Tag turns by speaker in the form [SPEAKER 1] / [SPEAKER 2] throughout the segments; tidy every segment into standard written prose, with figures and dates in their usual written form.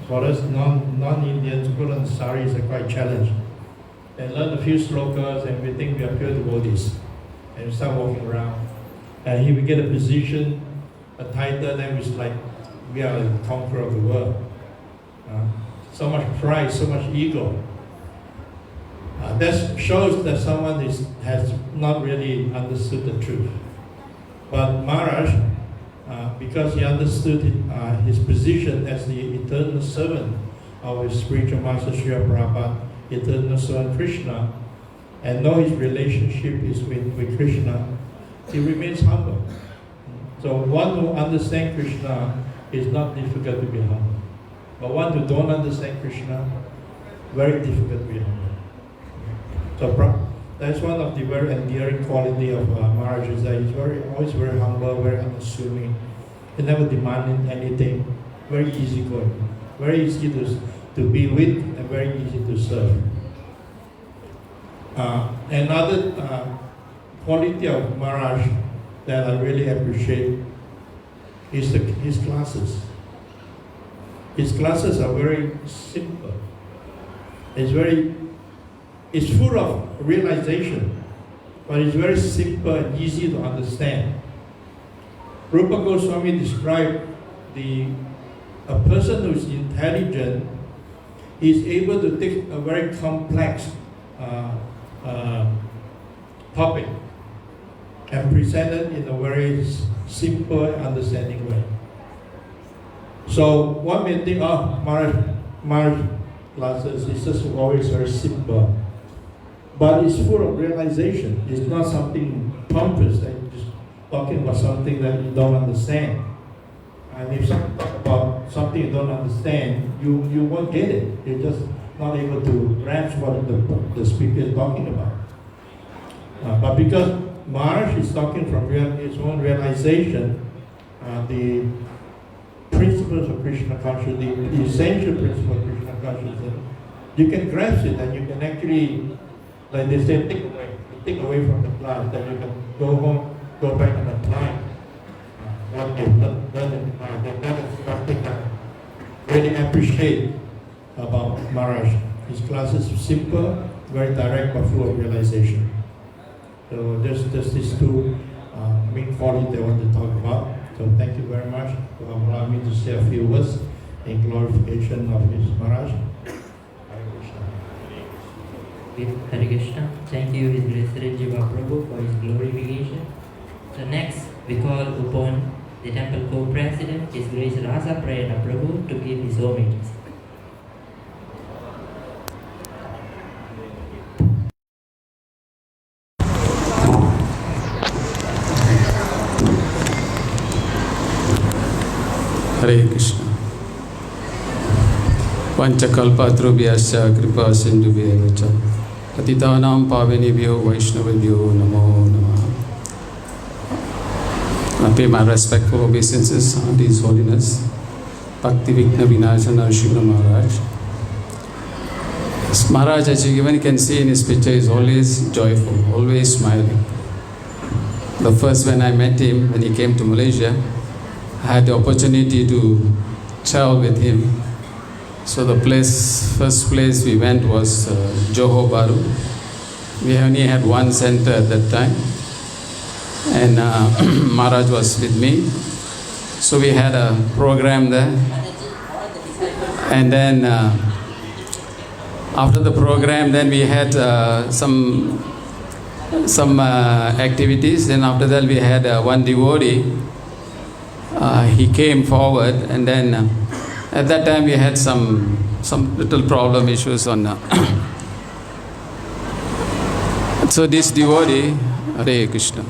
[SPEAKER 1] For us non-Indians, to put on saris are quite challenged. And learn a few slokas and we think we are pure devotees. And we start walking around. And here we get a position, a title, then it's like we are the conqueror of the world. So much pride, so much ego. That shows that someone has not really understood the truth. But Maharaj, because he understood his position as the eternal servant of his spiritual master Srila Prabhupada, eternal servant Krishna, and know his relationship is with Krishna, he remains humble. So one who understands Krishna is not difficult to be humble. But one who don't understand Krishna, very difficult to be humble. So that's one of the very endearing quality of Maharaj, is that he's always very humble, very unassuming. He never demanded anything, very easygoing, very easy to be with and very easy to serve. Another quality of Maharaj that I really appreciate is his classes. His classes are very simple. It's full of realization, but it's very simple and easy to understand. Rupa Goswami described a person who is intelligent is able to take a very complex topic and present it in a very simple and understanding way. So one may think, Maharaj classes is just always very simple. But it's full of realization. It's not something pompous that you're just talking about something that you don't understand. And if someone talk about something you don't understand, you won't get it. You're just not able to grasp what the speaker is talking about. But because Maharaj is talking from his own realization, the principles of Krishna consciousness, the essential principles of Krishna consciousness, you can grasp it and you can actually, like they say, take away from the class, that you can go home, go back and apply what they've learned in class. That is something that I really appreciate about Maharaj. His classes are simple, very direct, but full of realization. So there's these two main qualities I want to talk about. So thank you very much for allowing me to say a few words in glorification of his Maharaj.
[SPEAKER 2] Hare Krishna. Thank you, His Grace Jiva Prabhu, for his glorification. So next, we call upon the temple co-president, His Grace Rasa Prayana Prabhu, to give his homages.
[SPEAKER 3] Hare Krishna. Panchakalpatrubhyascha kripa sindhubhyevacha patitanam pavanebhyo vaishnavebhyo namo namah. I pay my respectful obeisances unto His Holiness Bhakti Vighna Vinasha Narasimha Maharaj. Maharaj, as you even can see in his picture, is always joyful, always smiling. The first when I met him, when he came to Malaysia, I had the opportunity to travel with him. So the first place we went was Johor Bahru. We only had one center at that time. And Maharaj was with me. So we had a program there. And then after the program, then we had some activities. Then after that we had one devotee. He came forward, and then at that time we had some little problem issues on. So this devotee, Hare Krishna.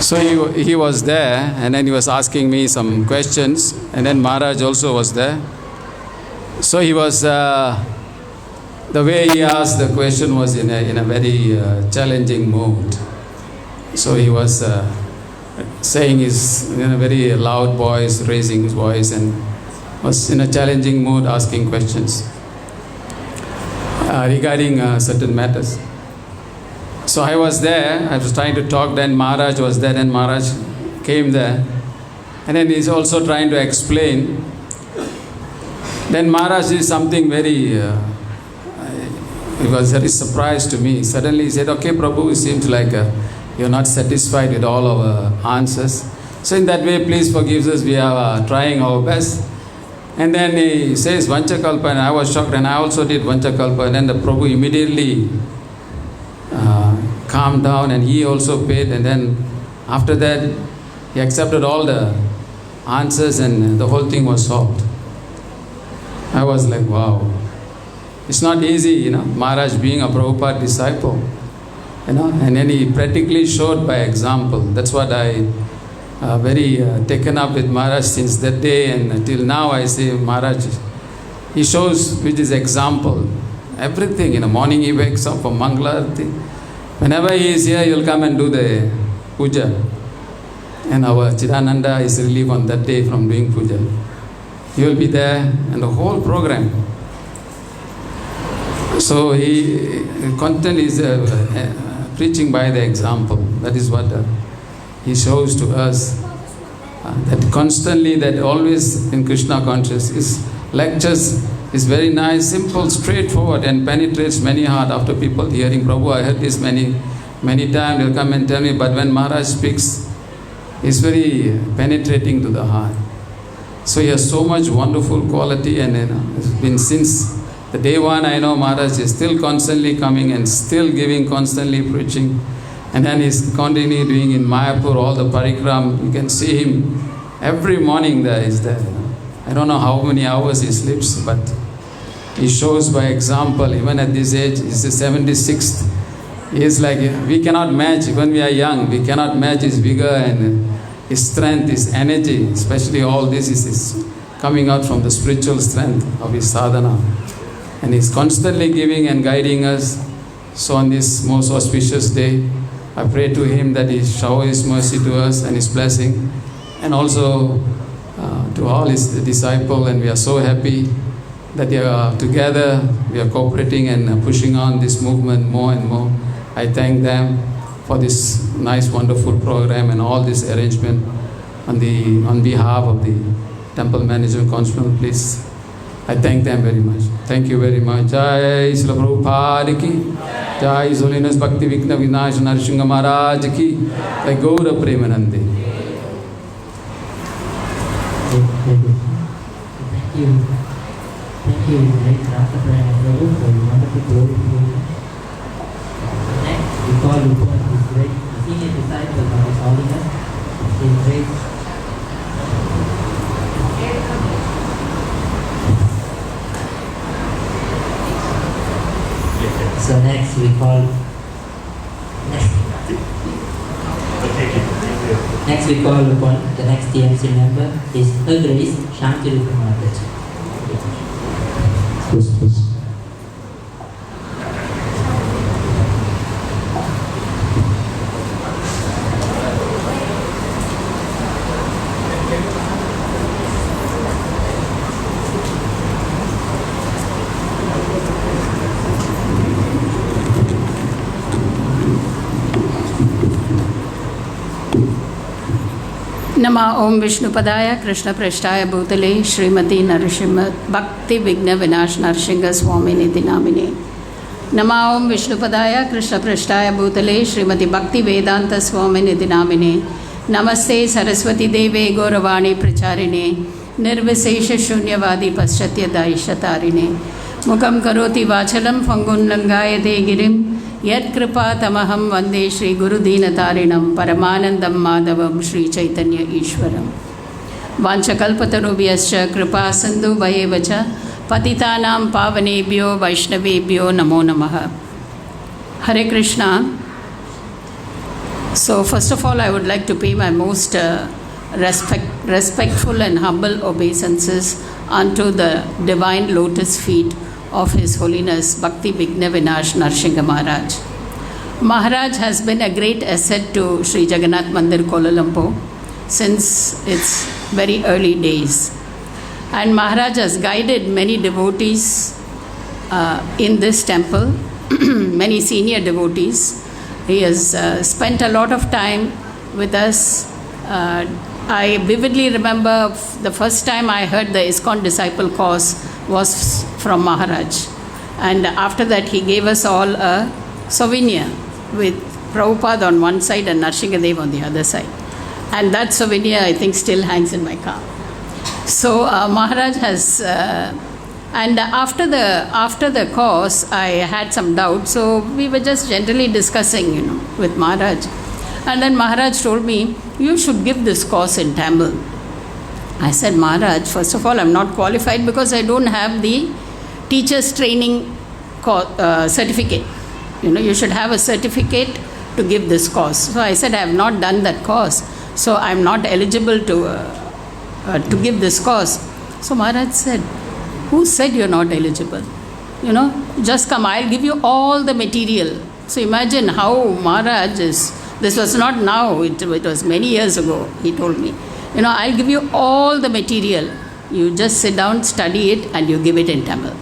[SPEAKER 3] So he was there, and then he was asking me some questions, and then Maharaj also was there. So he was, the way he asked the question was in a very challenging mood. So he was saying his in a very loud voice, raising his voice, and was in a challenging mood asking questions regarding certain matters. So I was there, I was trying to talk, then Maharaj was there, and Maharaj came there, And then he's also trying to explain. Then Maharaj is something very, it was very surprised to me. Suddenly he said, okay Prabhu, it seems like you're not satisfied with all our answers. So in that way, please forgive us, we are trying our best. And then he says Vanchakalpa, and I was shocked, and I also did Vanchakalpa. And then the Prabhu immediately calmed down, and he also paid. And then after that, he accepted all the answers, and the whole thing was solved. I was like, wow. It's not easy, Maharaj being a Prabhupada disciple, and then he practically showed by example. That's what I very taken up with Maharaj since that day, and till now I say Maharaj, he shows with his example everything. In the morning he wakes up for Mangala Arati. Whenever he is here, he will come and do the Puja. And our Chidananda is relieved on that day from doing Puja. He will be there, and the whole program. So he constantly is preaching by the example. That is what he shows to us. That constantly, that always in Krishna consciousness, his lectures is very nice, simple, straightforward, and penetrates many heart. After people hearing Prabhu, I heard this many times, they'll come and tell me, but when Maharaj speaks, it's very penetrating to the heart. So he has so much wonderful quality, and it's been since the day one I know Maharaj is still constantly coming and still giving, constantly preaching. And then he's continuing doing in Mayapur all the parikram. You can see him every morning there, is there. I don't know how many hours he sleeps, but he shows by example. Even at this age, he's the 76th. He is like, we cannot match, when we are young, we cannot match his vigor and his strength, his energy. Especially all this is coming out from the spiritual strength of his sadhana. And he's constantly giving and guiding us. So on this most auspicious day, I pray to him that he shower his mercy to us and his blessing, and also to all his disciples. And we are so happy that they are together, we are cooperating and pushing on this movement more and more. I thank them for this nice, wonderful program and all this arrangement on behalf of the Temple Management Council. Please, I thank them very much. Thank you very much. Jai Srila Prabhupada ki, Jai His Holiness Bhakti Vigna Vinasha Narasimha Maharaj ki, Jai Gaura Premanande.
[SPEAKER 2] Thank you. Thank you, great Rasa Prabhu, for your wonderful glory. Next, we call Lumpur, his great senior disciple of His Holiness, his great. So next we call upon the next TMC member is Her Grace Shanti Rupa Mataji.
[SPEAKER 1] Please.
[SPEAKER 4] Nama Om Vishnupadaya Krishna Prashtaya Bhutale Srimati Narasimha Bhakti Vigna Vinasha Narashinga Swami Nidhi Namine. Nama Om Vishnupadaya Krishna Prashtaya Bhutale Srimati Bhakti Vedanta Swami Nidhi Namine. Namaste Saraswati Deve Gauravani Pracharine Nirvisesha Shunyavadi Paschatya Daishatarine Mukam Karoti Vachalam Fangun Langayate Girim Yat Kripa Tamaham Vande Shri Guru Dinatarinam Paramanandam Madhavam Shri Chaitanya Ishwaram Vanchakalpatarubhyascha Kripa Sandhu Bhayevacha Patitanam Pavanebhyo Vaishnavebhyo Namo Namaha. Hare Krishna. So first of all, I would like to pay my most respectful and humble obeisances unto the divine lotus feet of His Holiness Bhakti Vigna Vinasha Narasingha Maharaj. Maharaj has been a great asset to Sri Jagannath Mandir, Kuala Lumpur since its very early days. And Maharaj has guided many devotees in this temple, many senior devotees. He has spent a lot of time with us I vividly remember the first time I heard the ISKCON disciple course was from Maharaj. And after that, he gave us all a souvenir with Prabhupada on one side and Narsingadev on the other side. And that souvenir, I think, still hangs in my car. So Maharaj has, and after the course, I had some doubts. So we were just generally discussing, with Maharaj. And then Maharaj told me, you should give this course in Tamil. I said, Maharaj, first of all, I'm not qualified because I don't have the teacher's training certificate. You should have a certificate to give this course. So I said, I have not done that course. So I'm not eligible to give this course. So Maharaj said, who said you're not eligible? Just come, I'll give you all the material. So imagine how Maharaj is. This was not now, it was many years ago, he told me. I'll give you all the material. You just sit down, study it, and you give it in Tamil.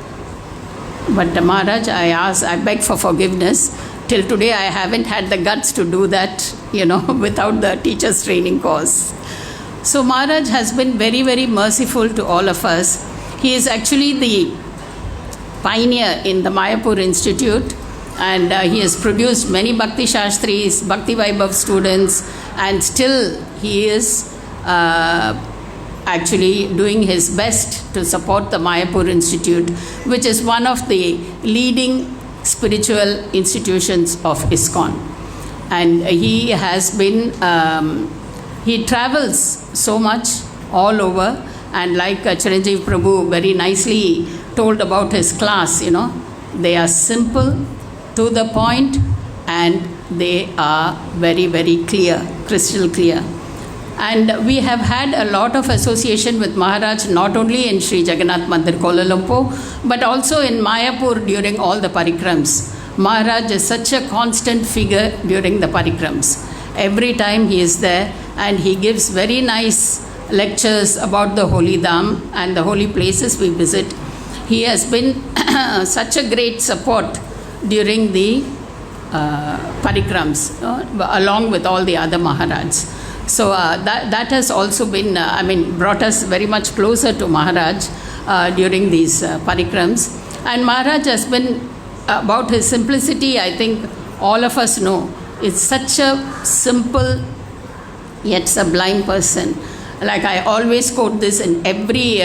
[SPEAKER 4] But Maharaj, I beg for forgiveness. Till today, I haven't had the guts to do that, without the teacher's training course. So Maharaj has been very, very merciful to all of us. He is actually the pioneer in the Mayapur Institute. And he has produced many Bhakti Shastris, B.V.V. students, and still he is actually doing his best to support the Mayapur Institute, which is one of the leading spiritual institutions of ISKCON. And he has been, he travels so much all over, and like Chiranjeev Prabhu very nicely told about his class, they are simple, to the point, and they are very, very clear, crystal clear. And we have had a lot of association with Maharaj, not only in Sri Jagannath Mandir, Kuala Lumpur, but also in Mayapur during all the parikrams. Maharaj is such a constant figure during the parikrams. Every time he is there, and he gives very nice lectures about the Holy Dham and the holy places we visit. He has been such a great support during the parikrams, along with all the other Maharajas. So that has also been, brought us very much closer to Maharaj during these parikrams. And Maharaj has been, about his simplicity, I think all of us know. It's such a simple yet sublime person. Like I always quote this in every,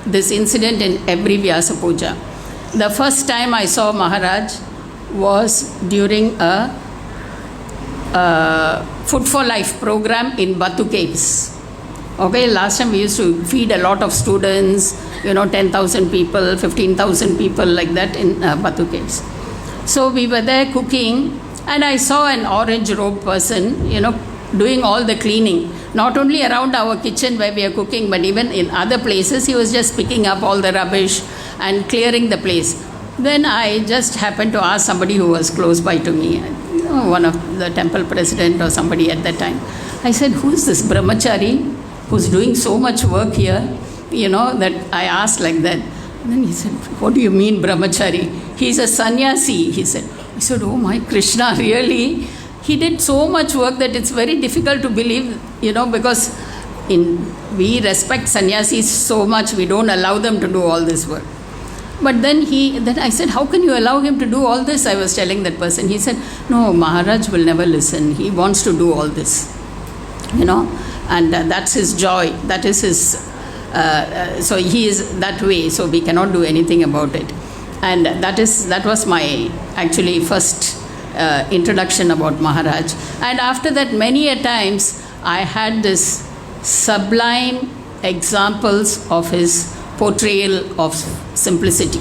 [SPEAKER 4] this incident in every Vyasa Puja. The first time I saw Maharaj was during a Food for Life program in Batu Caves. Okay, last time we used to feed a lot of students, 10,000 people, 15,000 people like that in Batu Caves. So we were there cooking, and I saw an orange robe person, doing all the cleaning. Not only around our kitchen where we are cooking, but even in other places, he was just picking up all the rubbish and clearing the place. Then I just happened to ask somebody who was close by to me, one of the temple president or somebody at that time. I said, who's this brahmachari who's doing so much work here? That I asked like that. And then he said, what do you mean brahmachari? He's a sannyasi, he said. I said, oh my Krishna, really? He did so much work that it's very difficult to believe, because we respect sannyasis so much, we don't allow them to do all this work. But then I said, how can you allow him to do all this? I was telling that person. He said, no, Maharaj will never listen. He wants to do all this, and that's his joy. That is his, so he is that way. So we cannot do anything about it. And that was my actually first introduction about Maharaj. And after that, many a times I had this sublime examples of his portrayal of simplicity.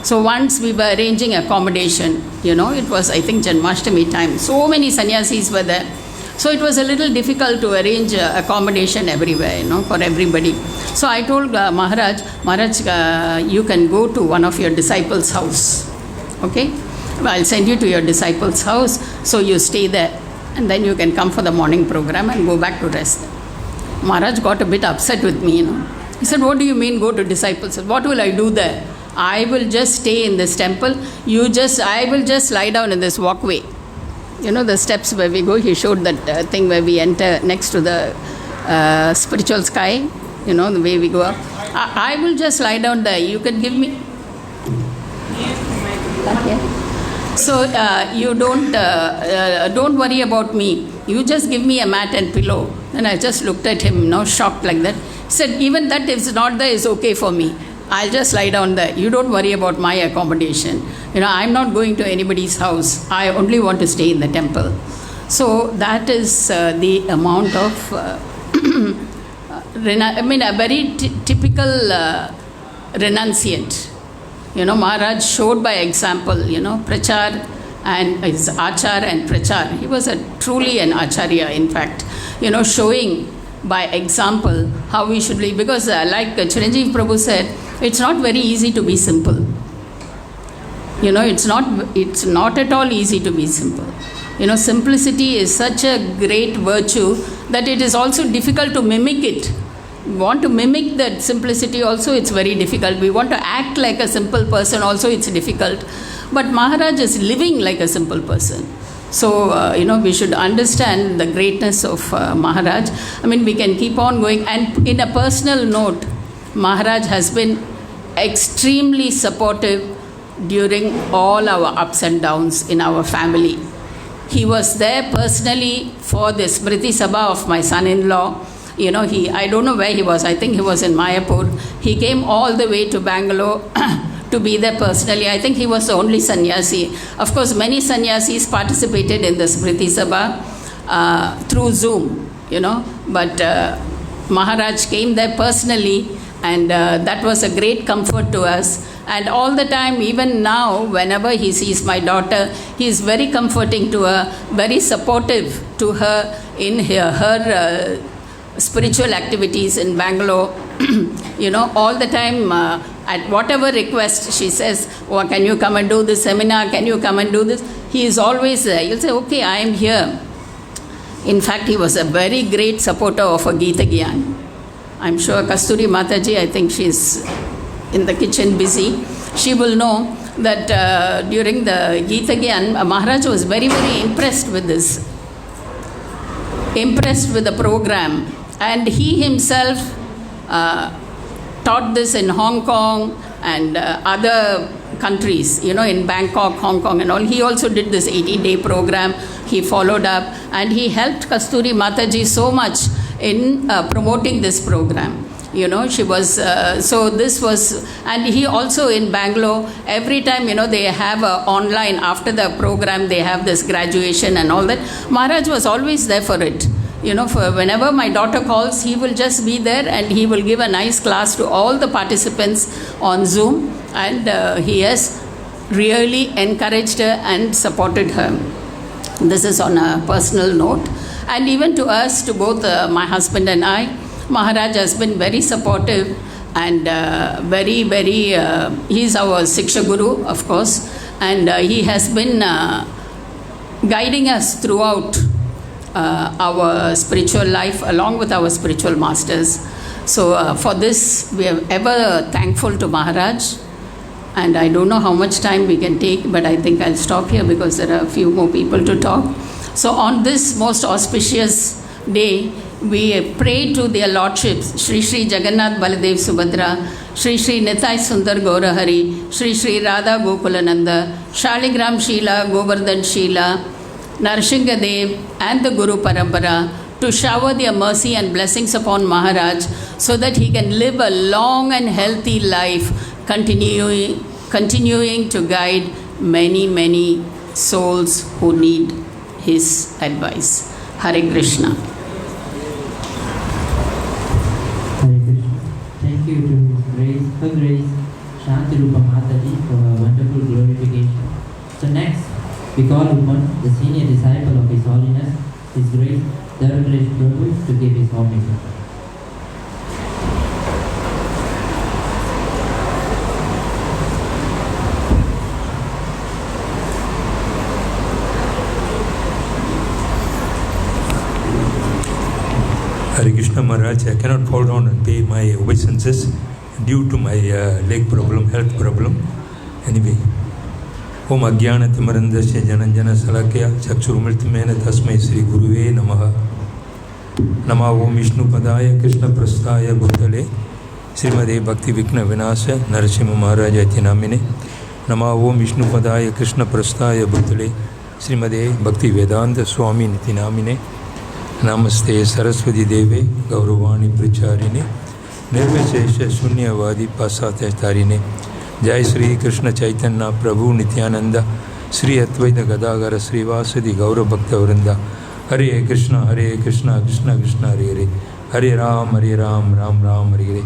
[SPEAKER 4] So once we were arranging accommodation, it was, I think, Janmashtami time. So many sannyasis were there. So it was a little difficult to arrange accommodation everywhere, for everybody. So I told Maharaj, you can go to one of your disciples' house. Okay? I'll send you to your disciple's house, so you stay there, and then you can come for the morning program and go back to rest. Maharaj got a bit upset with me, He said, what do you mean go to disciples? What will I do there? I will just stay in this temple. I will just lie down in this walkway. The steps where we go, he showed that thing where we enter next to the spiritual sky, you know, the way we go up. I will just lie down there. You can give me. Okay. So you don't worry about me. You just give me a mat and pillow. And I just looked at him, shocked like that. He said, even that if it's not there is okay for me. I'll just lie down there. You don't worry about my accommodation. I'm not going to anybody's house. I only want to stay in the temple. So that is the amount of, a very typical renunciant. Maharaj showed by example, prachar and his achar and prachar. He was truly an acharya, in fact, showing by example how we should live. Because like Chiranjeev Prabhu said, it's not very easy to be simple. It's not at all easy to be simple. Simplicity is such a great virtue that it is also difficult to mimic it. We want to mimic that simplicity also, it's very difficult. We want to act like a simple person also, it's difficult. But Maharaj is living like a simple person. So, we should understand the greatness of Maharaj. We can keep on going. And in a personal note, Maharaj has been extremely supportive during all our ups and downs in our family. He was there personally for the Smriti Sabha of my son-in-law. I don't know where he was. I think he was in Mayapur. He came all the way to Bangalore to be there personally. I think he was the only sannyasi. Of course, many sannyasis participated in the Smriti Sabha through Zoom, But Maharaj came there personally, and that was a great comfort to us. And all the time, even now, whenever he sees my daughter, he is very comforting to her, very supportive to her in her spiritual activities in Bangalore. All the time, at whatever request she says, oh, can you come and do this seminar? Can you come and do this? He is always there. He'll say, okay, I am here. In fact, he was a very great supporter of a Gita Gyan. I'm sure Kasturi Mataji, I think she's in the kitchen busy. She will know that during the Gita Gyan, Maharaj was very, very impressed with this. Impressed with the program. And he himself taught this in Hong Kong and other countries, in Bangkok, Hong Kong and all. He also did this 80-day program. He followed up and he helped Kasturi Mataji so much in promoting this program. She was, so this was, and he also in Bangalore, every time, they have online, after the program, they have this graduation and all that. Maharaj was always there for it. For whenever my daughter calls, he will just be there and he will give a nice class to all the participants on Zoom. And he has really encouraged her and supported her. This is on a personal note. And even to us, to both my husband and I, Maharaj has been very supportive and very, very, he's our Siksha Guru, of course. And he has been guiding us throughout our spiritual life along with our spiritual masters. So for this, we are ever thankful to Maharaj. And I don't know how much time we can take, but I think I'll stop here because there are a few more people to talk. So on this most auspicious day, we pray to their lordships, Shri Shri Jagannath Baladev Subhadra, Shri Shri Nitai Sundar Gaurahari, Shri Shri Radha Gokulananda, Shaligram Sheela, Govardhan Sheela, Narasingha Dev and the Guru Parampara to shower their mercy and blessings upon Maharaj so that he can live a long and healthy life, continuing to guide many, many souls who need his advice. Hare Krishna.
[SPEAKER 2] Hare Krishna. Thank you to Her Grace Shantirupa Mataji for her wonderful glorification. So next, we call upon the senior disciple of His Holiness, His Grace Dharamraj Prabhu, to give his homily.
[SPEAKER 5] Hare Krishna Maharaj, I cannot fall down and pay my obeisances due to my leg problem, health problem. Anyway, Om Ajnana Timarandasya Jananjana Salakya Chakshurumritamena Tasmai Sri Guruve Namaha. Nama Om Vishnu Padaya Krishna Prasthaya Bhutale Srimade Bhakti Vighna Vinasa Narasimha Maharaja Tinamine. Nama Om Vishnu Padaya Krishna Prasthaya Bhutale Srimade Bhakti Vedanta Swami Nitinamine. Namaste Saraswati Deve Gauravani Pracharine Nirvishesha Shunyavadi Pasatya Tarine. Jai Sri Krishna Chaitanya Prabhu Nityananda Sri Advaita Gadagara Sri Vasadi Gaura Bhakta Vrinda. Hare Krishna Krishna Krishna Hare Hare. Hare Ram Ram Ram Hare Hare.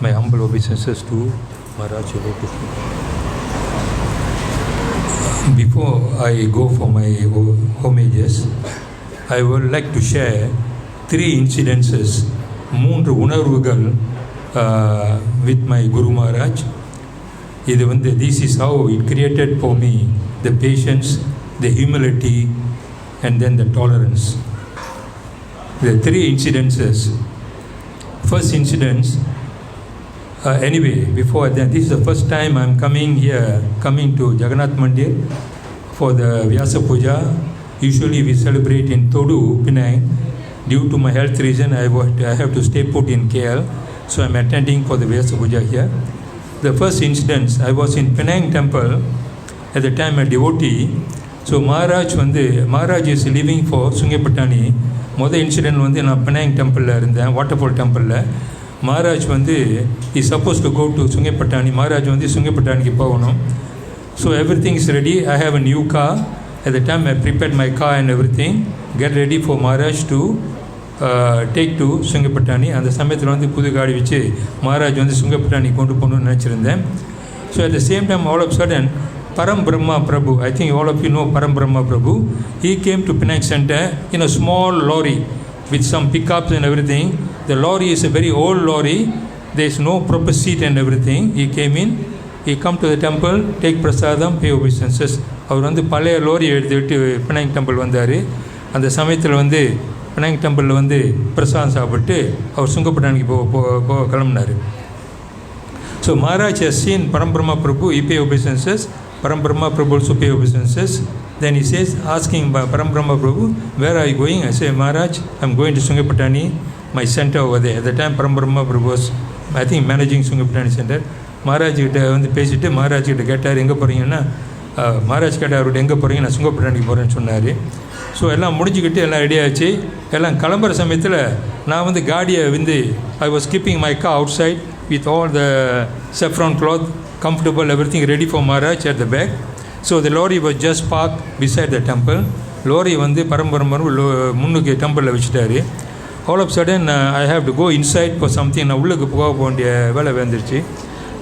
[SPEAKER 5] My humble obeisances to Maharaj. Before I go for my homages, I would like to share 3 incidences, 3 unarvugal with my Guru Maharaj. This is how it created for me the patience, the humility, and then the tolerance. The 3 incidences. First incident, anyway, before that, this is the first time I'm coming to Jagannath Mandir for the Vyasa Puja. Usually we celebrate in Todu, Penang. Due to my health reason, I have to stay put in KL, so I'm attending for the Vyasa Puja here. The first incident, I was in Penang temple, at the time a devotee. So Maharaj is living for Sungapatani. Mother incident na Penang temple waterfall temple. Maharaj is supposed to go to Sungapatani. Maharaj Sungapatani ki poganum. So everything is ready. I have a new car. At the time I prepared my car and everything. Get ready for Maharaj to take to Sungapatani. And the Samayathil Pudu Gaadi Vichi Maharaj Sungapatani kondu ponu nenachirundhen. So at the same time, all of a sudden, Param Brahma Prabhu, I think all of you know Param Brahma Prabhu, he came to Penang Center in a small lorry with some pickups and everything. The lorry is a very old lorry. There is no proper seat and everything. He came in, he come to the temple, take prasadam, pay obeisances. அவர் பழைய lorry எடுத்துக்கிட்டு Penang temple வந்தார். அந்த சமயத்தில் Penang டெம்பிளில் பிரசாதம் சாப்பிட்டு அவர் சுங்கப்பட்டானிக்கு கிளம்பினார். So Maharaj has seen Param Brahma Prabhu, he pay obeisances. Param Brahma Prabhu also pay obeisances. Then he says, asking Param Brahma Prabhu, where are you going? I say, Maharaj, I'm going to Sungapatani, my center over there. At the time Param Brahma Prabhu was, I think, managing Sungapatani center. Maharaj கிட்ட பேசிட்டு Maharaj கிட்ட கேட்டார், எங்கே போகிறீங்கன்னா, Maharaj கேட்டார், அவர்கிட்ட எங்கே போகிறீங்க, நான் சுங்கப்பட்டானிக்கு போகிறேன்னு சொன்னார். ஸோ எல்லாம் முடிஞ்சுக்கிட்டு எல்லாம் ரெடி ஆச்சு. எல்லாம் கிளம்புற சமயத்தில் நான் காடியை I was keeping my car outside with all the saffron cloth, comfortable, everything ready for Maharaj at the back. So the lorry was just parked beside the temple. Lorry Parambaram முன்னுக்கு டெம்பிளில் வச்சுட்டாரு. All of a sudden I have to go inside for something. நான் உள்ளுக்கு போக வேண்டிய வேலை வந்துருச்சு.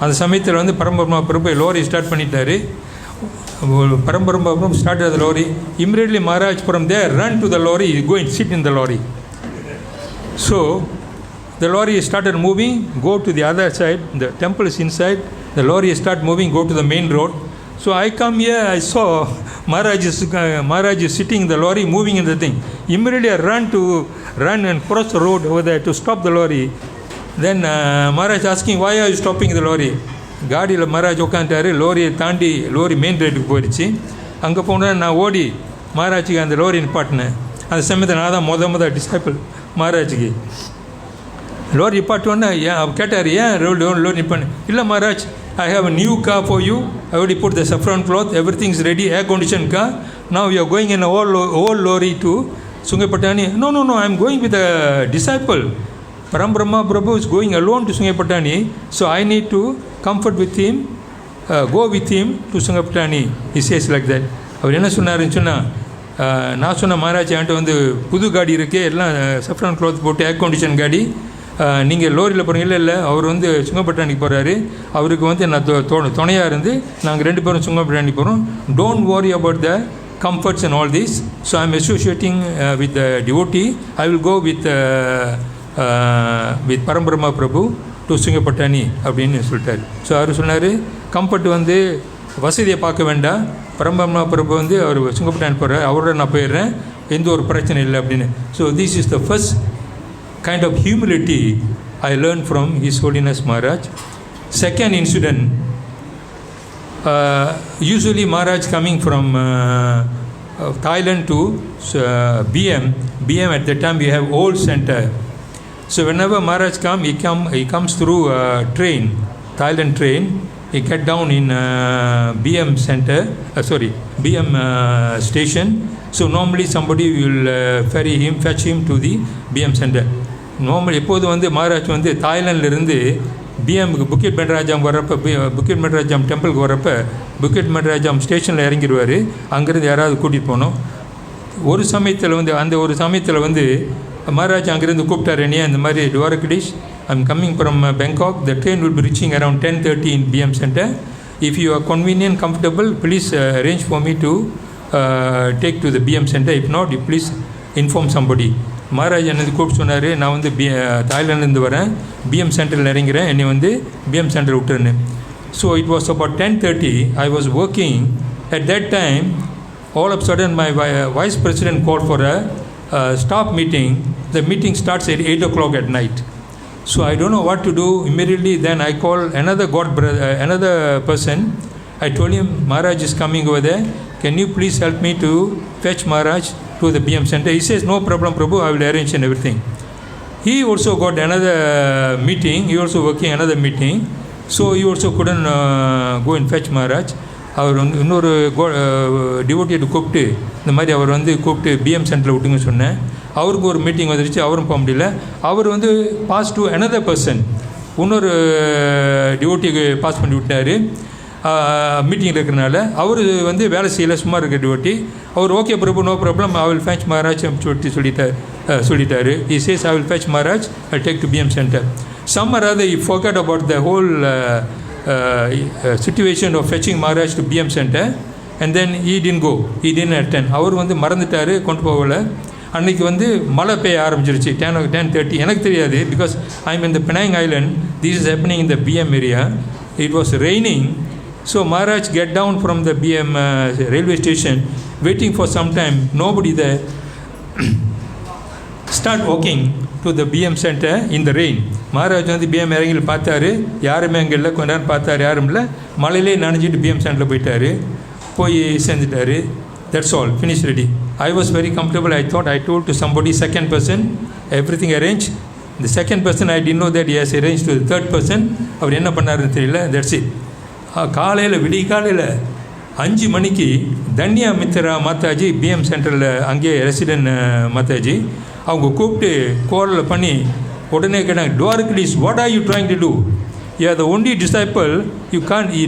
[SPEAKER 5] அந்த சமயத்தில் பரம்பரமா பிரபு லோரி ஸ்டார்ட் பண்ணிட்டாரு. Parambaram started the lorry. Immediately Maharaj from there run to the lorry, go and sit in the lorry. So the lorry started moving, go to the other side. The temple is inside. The lorry start moving, go to the main road. So I come here, I saw Maharaj is sitting in the lorry, moving in the thing. Immediately I run and cross the road over there to stop the lorry. Then Maharaj asking, why are you stopping the lorry? காடியில் மகாராஜ் உட்காந்துட்டாரு. லோரியை தாண்டி lorry main ரோட்டுக்கு போயிடுச்சு. அங்கே போனால் நான் ஓடி மகாராஜுக்கு அந்த லோரி நிப்பாட்டினேன். அந்த சமயத்தில் நான் தான் முத டிசைபிள் மகாராஜுக்கு. லோரி நிப்பாட்டோன்னே கேட்டார், ஏன் லோரி நிப்பாட்டு? இல்லை Maharaj, I have a new car for you. I already put the saffron cloth, everything is ready, air conditioned car. Now you are going in a old lorry to Sungapatani. No, I am going with a disciple. Param Brahma Prabhu is going alone to Sungapatani, so I need to comfort with him, go with him to Sungapatani. He says like that. அவர் என்ன சொன்னாருன்னு சொன்னால், நான் சொன்ன மகாராஜ் என்கிட்ட புது காடி இருக்குது, எல்லாம் சஃப்ரான் க்ளாத் போட்டு ஏர் கண்டிஷன் காடி, நீங்கள் லோரியில் போகிறீங்களா? இல்லை, அவர் சுங்கப்பட்டானிக்கு போகிறாரு. அவருக்கு நான் துணையாக இருந்து நாங்கள் 2 பேரும் சுங்கப்பட்டானிக்கு போகிறோம். Don't worry about the comforts and all this. So I am associating with the devotee. I will go with Param Brahma Prabhu to Sungapatani அப்படின்னு சொல்லிட்டார். ஸோ அவர் சொன்னார், கம்ஃபர்ட் வசதியை பார்க்க வேண்டாம், பரம்பரமா பிரபு அவர் சுங்கப்பட்டான் போகிறார், அவரோட நான் போயிடுறேன், எந்த ஒரு பிரச்சனை இல்லை அப்படின்னு. So this is the first kind of humility I learned from His Holiness Maharaj. Second incident, usually Maharaj coming from Thailand to BM at that time we have old center. So whenever Maharaj he comes through train, Thailand train. He get down in BM center, BM station. So normally somebody will fetch him to the BM center. Normally, எப்போது வந்து மகாராஜ் வந்து தாய்லாண்டிலிருந்து பிஎம்க்கு புக்கிட் மெட்ராஜாம் வரப்போ புக்கிட் மெட்ராஜாம் டெம்பிளுக்கு வரப்போ புக்கிட் மெட்ராஜாம் ஸ்டேஷனில் இறங்கிடுவார். அங்கேருந்து யாராவது கூட்டிகிட்டு போனோம். ஒரு சமயத்தில் வந்து மகாராஜ் அங்கேருந்து கூப்பிட்டார் என்னையா இந்த மாதிரி டுவாரகடிஷ் I'm coming from Bangkok. The train will be reaching around 10:30 in BM Center. If you are convenient, comfortable, please arrange for me to take to the BM Center. If not, you please inform somebody. Maharaj என்னது கூப்பிட்டு சொன்னார், நான் வந்து தாய்லாண்ட்லேருந்து வரேன், PM சென்டரில் இறங்கிறேன், என்னை வந்து பிஎம் சென்டர் விட்டுருன்னு. So it was about 10:30. I was working. At that time, all of a sudden my vice president called for a staff meeting. The meeting starts at 8 o'clock at night. So I don't know what to do. Immediately then I called another person. I told him, Maharaj is coming over there. Can you please help me to fetch Maharaj to the BM center? He says, no problem, Prabhu, I will arrange and everything. He also got another meeting. He also working another meeting. So he also couldn't go and fetch Maharaj. அவர் வந்து இன்னொரு டிவோட்டியை கூப்பிட்டு இந்த மாதிரி அவர் வந்து கூப்பிட்டு PM சென்டரில் விட்டுங்கன்னு சொன்னேன். அவருக்கு ஒரு மீட்டிங் வந்துருச்சு, அவரும் போக முடியல. அவர் வந்து பாஸ் டு another person, இன்னொரு டிவோட்டிக்கு பாஸ் பண்ணி விட்டார் மீட்டிங்கில் இருக்கிறனால. அவர் வந்து வேலை செய்யலை, சும்மா இருக்கிற டிவோட்டி. அவர் okay Prabhu, no problem, I will fetch Maharaj சொல்லிட்டாரு. He says, I will fetch Maharaj, I'll take to BM center. Some or other he forgot about the whole situation of fetching Maharaj to BM center, and then he didn't go, he didn't attend. அவர் வந்து மறந்துட்டார், கொண்டு போகலை. அன்றைக்கி வந்து மழை பெய்ய ஆரம்பிச்சிருச்சு 10:30. எனக்கு தெரியாது, because I am in the Penang island. This is happening in the PM area. It was raining. So Maharaj get down from the PM railway station, waiting for some time, nobody there. Start walking to the BM center in the rain. Maharaj வந்து PM இறங்கில் பார்த்தாரு, யாருமே அங்கே இல்லை. கொஞ்ச நேரம் பார்த்தாரு, யாரும் இல்லை. மழையிலே நனைஞ்சிட்டு பிஎம் சென்டரில் போயிட்டார், போய் சேர்ந்துட்டார். That's all, finish ready. I was very comfortable. I thought I told to somebody, second person, everything arranged. The second person, I didn't know that he has arranged to the third person. அவர் என்ன பண்ணாருன்னு தெரியல. That's it. காலையில் விடிய காலையில் 5 மணிக்கு Dhanya Mitra Mataji PM சென்டரில் அங்கேயே resident Mataji அவங்க கூப்பிட்டு கோரில் பண்ணி உடனே கேட்டாங்க, Dwarkadish, what are you trying to do? You are the only disciple. You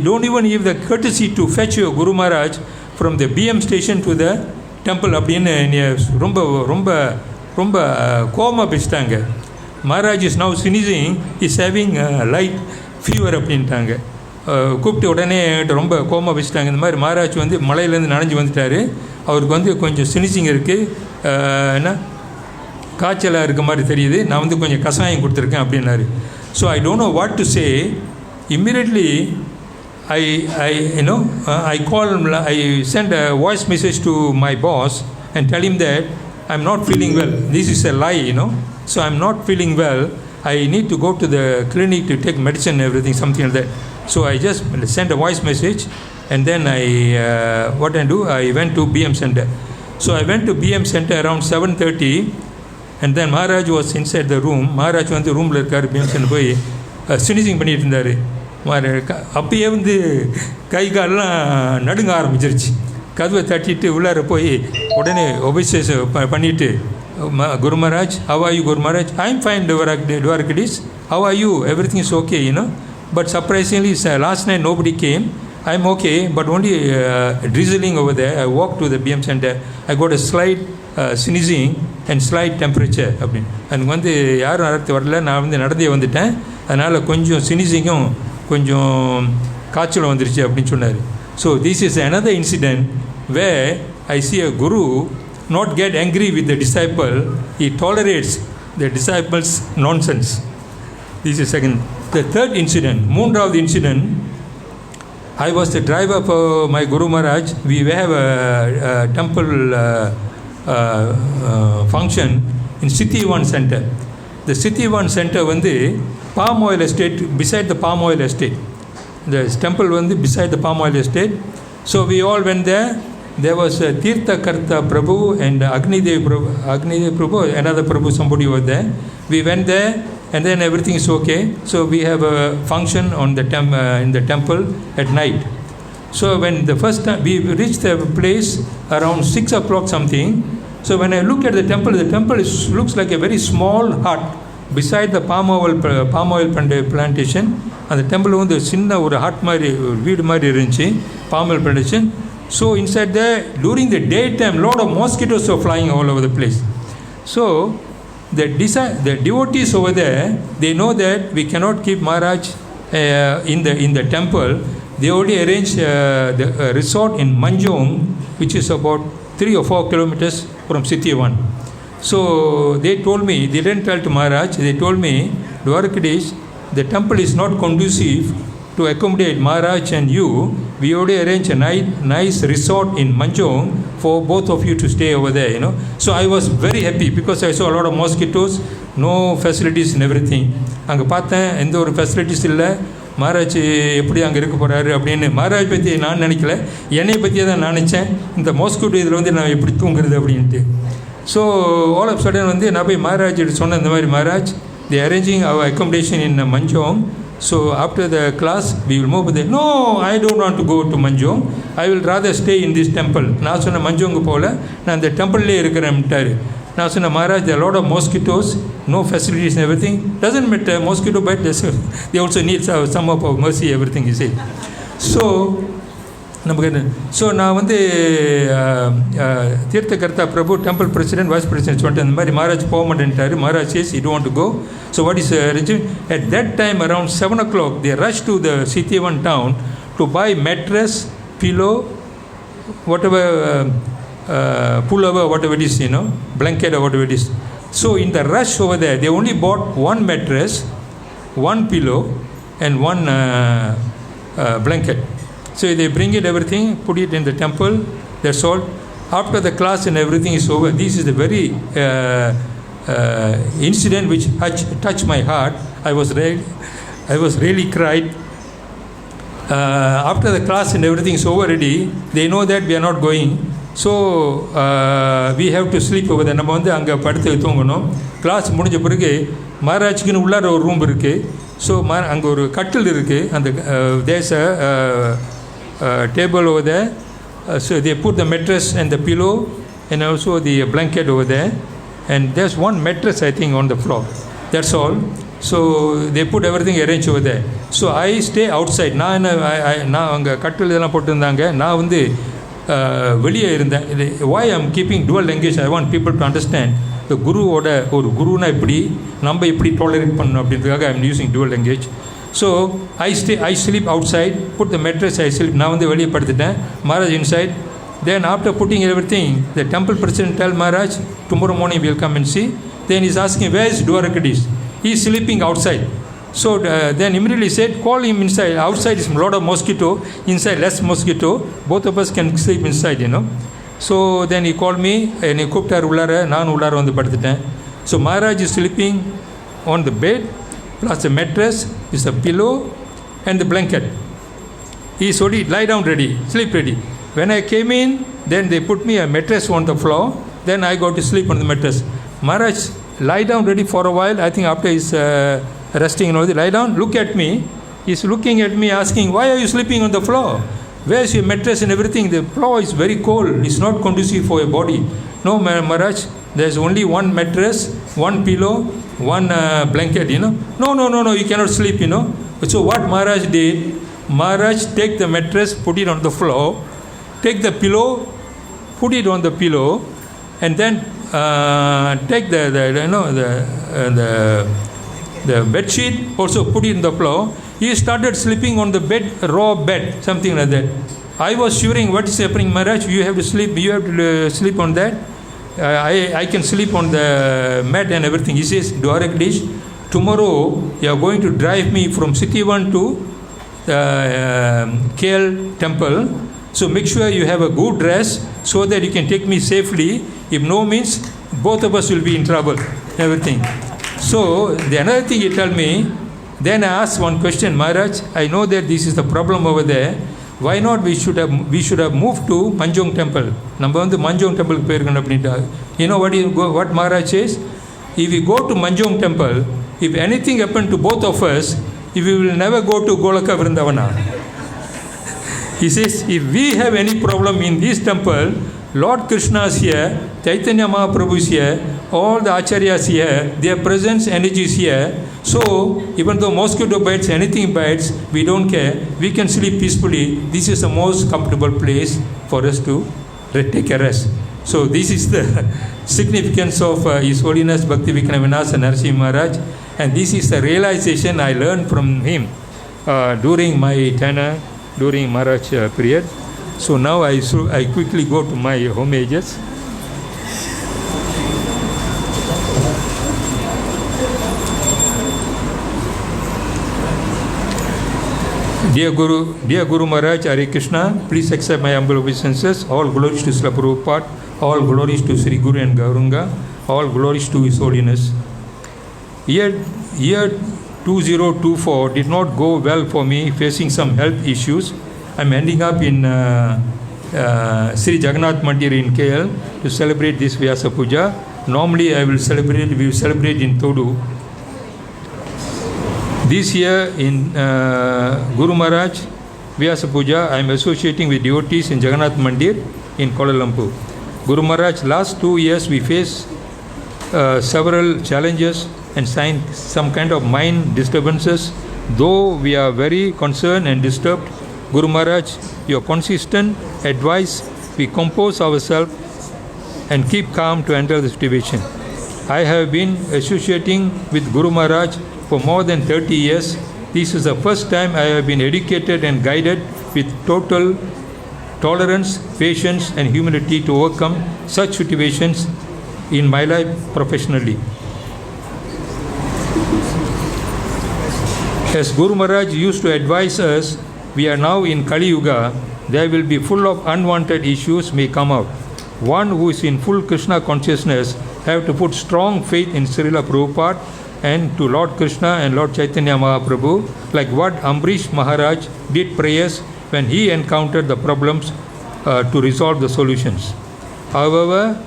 [SPEAKER 5] don't even give the courtesy to fetch your Guru Maharaj from the BM station to the temple. அப்படின்னு ரொம்ப ரொம்ப ரொம்ப கோமா பேசிட்டாங்க. Maharaj is now sneezing, is having light fever அப்படின்ட்டாங்க. கூப்பிட்டு உடனே ரொம்ப coma பேசிட்டாங்க. இந்த மாதிரி மகாராஜ் வந்து மலையிலேருந்து நனைஞ்சு வந்துட்டார், அவருக்கு வந்து கொஞ்சம் ஸ்னிசிங் இருக்குது, என்ன காய்ச்சலாக இருக்க மாதிரி தெரியுது, நான் வந்து கொஞ்சம் கஷாயம் கொடுத்துருக்கேன் அப்படின்னாரு. So I don't know what to say. Immediately I send a voice message to my boss and tell him that I'm not feeling well. This is a lie, So I'm not feeling well. I need to go to the clinic to take medicine and everything, something like that. So I just sent a voice message, and then what I do, I went to BM center. So I went to BM center around 7:30, and then Maharaj was inside the room. Maharaj வந்து ரூமில் இருக்கார், BM center போய் ஸ்னிசிங் பண்ணிட்டு இருந்தார். அப்பயே வந்து கை காலெலாம் நடுங்க ஆரம்பிச்சிருச்சு. கதவை தட்டிட்டு உள்ளார போய் உடனே ஒபிசேஸ் பண்ணிவிட்டு, Guru Maharaj, how are you, Guru Maharaj? I'm fine, Dwarkadish. How are you? Everything is okay, But surprisingly, last night nobody came. I'm okay, but only drizzling over there. I walked to the BM center. I got a slight sneezing and slight temperature. எனக்கு வந்து யாரும் நடத்து வரல, நான் வந்து நடந்தே வந்துட்டேன். அதனால் கொஞ்சம் ஸ்னிசிங்கும் கொஞ்சம் காய்ச்சலும் வந்துருச்சு அப்படின்னு சொன்னார். So this is another incident where I see a guru not get angry with the disciple. He tolerates the disciple's nonsense. This is second. The third incident, மூன்றாவது incident, I was the driver for my Guru Maharaj. We have a temple function in City One Center. The City One Center வந்து palm oil estate, beside the palm oil estate. The temple வந்து beside the palm oil estate. So we all went there, there was Tirtha Karta Prabhu and Agnidev Prabhu, another Prabhu, somebody over there. We went there, and then everything is okay. So we have a function on the in the temple at night. So when the first time we reached the place around 6 o'clock something. So when I look at the temple looks like a very small hut beside the palm oil plantation. And the temple வந்து சின்ன ஒரு hut மாதிரி வீடு மாதிரி இருந்துச்சு, palm oil plantation. So inside there, during the daytime, lot of mosquitoes were flying all over the place. So the devotees over there, they know that we cannot keep Maharaj in the temple. They already arranged the resort in Manjong, which is about 3 or 4 kilometers from City 1. So they told me, they didn't tell to Maharaj, they told me, Dwarkadish, the temple is not conducive to accommodate Maharaj and you. We already arranged a nice resort in Manjong for both of you to stay over there, you know. So I was very happy because I saw a lot of mosquitoes, no facilities and everything. அங்கே பார்த்தேன் எந்த ஒரு facilities இல்லை. மகாராஜ் எப்படி அங்கே இருக்க போகிறாரு அப்படின்னு மகாராஜ் பற்றி நான் நினைக்கல, என்னை பற்றியே தான் நினச்சேன். இந்த மாஸ்கிட்டோ இதில் வந்து நான் எப்படி தூங்குறது அப்படின்ட்டு. ஸோ ஆல் ஆஃப் சடன் வந்து நான் போய் மகாராஜ் சொன்னேன், இந்த மாதிரி Maharaj they are arranging our accommodation in Manjong. So after the class we will move there. No, I don't want to go to Manjong. I will rather stay in this temple. நான் சொன்ன மஞ்சோங்க போல நான் இந்த டெம்பிள்லேயே இருக்கிறேன்ட்டாரு. நான் சொன்ன Maharaj, there are a lot of mosquitoes, no facilities and everything. Doesn't matter, mosquito bite, they also need some of our mercy, everything he said. So நான் வந்து தீர்த்தகர்த்தா பிரபு temple president vice president சொல்லிட்டு இந்த மாதிரி மகாராஜ் போக மாட்டேன்ட்டாரு. Maharaj says you don't want to go. So what is arranged? At that time around 7 o'clock they rushed to the city one town to buy mattress, pillow, whatever, pullover, whatever it is, you know, blanket or whatever it is. So in the rush over there they only bought one mattress, one pillow and one blanket. So they bring it everything, put it in the temple, that's all. After the class and everything is over, this is the very incident which touched my heart. I was really cried. After the class and everything is over already, they know that we are not going. So we have to sleep over there. நம்ம வந்து அங்கே படுத்து தூங்கணும். Class முடிஞ்ச பிறகு மகாராஜ்க்குன்னு உள்ளார ஒரு room இருக்குது. ஸோ அங்கே ஒரு கட்டில் இருக்குது. அந்த தேச table over there. So they put the mattress and the pillow and also the blanket over there. And there's one mattress I think on the floor. That's all. So they put everything arranged over there. So I stay outside. நான் அங்கே கட்டில் இதெல்லாம் போட்டிருந்தாங்க. நான் வந்து வெளியே இருந்தேன். Why I'm keeping dual language? I want people to understand. The குருவோட ஒரு குருனா இப்படி நம்ம எப்படி டாலரேட் பண்ணணும் அப்படின்றதுக்காக I'm using dual language. So I sleep outside, put the mattress, I sleep. நான் வந்து வெளியே படுத்துட்டேன், Maharaj inside. Then after putting everything, the temple president tell Maharaj, tomorrow morning we'll come and see. Then he's asking, where is Dwarkadish? He's sleeping outside. So then immediately said, call him inside. Outside is a lot of mosquito, inside less mosquito. Both of us can sleep inside, you know. So then he called me and he கூப்பிட்டார் உள்ளார. நான் உள்ளார வந்து படுத்துட்டேன். So Maharaj is sleeping on the bed, plus the mattress, is the pillow and the blanket. He is already lie down ready, sleep ready. When I came in, then they put me a mattress on the floor. Then I got to sleep on the mattress. Maharaj lie down ready for a while. I think after he's resting, you know, lie down, look at me. He's looking at me asking, why are you sleeping on the floor? Where's your mattress and everything? The floor is very cold. It's not conducive for your body. No, Maharaj, there's only one mattress, one pillow, one blanket, you know. No, you cannot sleep, you know. So what Maharaj did, Maharaj take the mattress, put it on the floor, take the pillow, put it on the pillow, and then take the bed sheet, also put it on the floor. He started sleeping on the bed, raw bed, something like that. I was shivering, what is happening, Maharaj? You have to sleep on that. I can sleep on the mat and everything. He says, Dwarkadish, tomorrow you are going to drive me from City 1 to the KL temple. So make sure you have a good dress so that you can take me safely. If no means, both of us will be in trouble. Everything. So the another thing he told me, then I asked one question, Maharaj, I know that this is the problem over there. why not we should have moved to Manjong temple. Number one, the Manjong temple. You know what Maharaj says? If we go to Manjong temple, if anything happened to both of us, we will never go to Golaka Vrindavana. He says, if we have any problem in this temple, Lord Krishna is here, Chaitanya Mahaprabhu is here, all the acharyas here, their presence, energy is here. So, even though mosquito bites, anything bites, we don't care. We can sleep peacefully. This is the most comfortable place for us to take a rest. So, this is the significance of His Holiness Bhakti Vighna Vinasa Narasimha Maharaj. And this is the realization I learned from him during my tenure, during Maharaj period. So now I quickly go to my homages. Dear Guru Maharaj, Hare Krishna, please accept my humble obeisances. All glories to Srila Prabhupada, all glories to Sri Guru and Gauranga, all glories to His Holiness. Year 2024 did not go well for me, facing some health issues. I'm ending up in Sri Jagannath Mandir in KL to celebrate this Vyasa Puja. Normally we will celebrate in Todu. This year in Guru Maharaj Vyasa Puja, I am associating with devotees in Jagannath Mandir in Kuala Lumpur. Guru Maharaj, last 2 years we faced several challenges and some kind of mind disturbances. Though we are very concerned and disturbed, Guru Maharaj, your consistent advice, we compose ourselves and keep calm to handle the situation. I have been associating with Guru Maharaj for more than 30 years. This is the first time I have been educated and guided with total tolerance, patience and humility to overcome such situations in my life professionally. As Guru Maharaj used to advise us, we are now in Kali Yuga, there will be full of unwanted issues may come out. One who is in full Krishna consciousness have to put strong faith in Srila Prabhupada and to Lord Krishna and Lord Chaitanya Mahaprabhu, like what Ambrish Maharaj did prayers when he encountered the problems to resolve the solutions. However,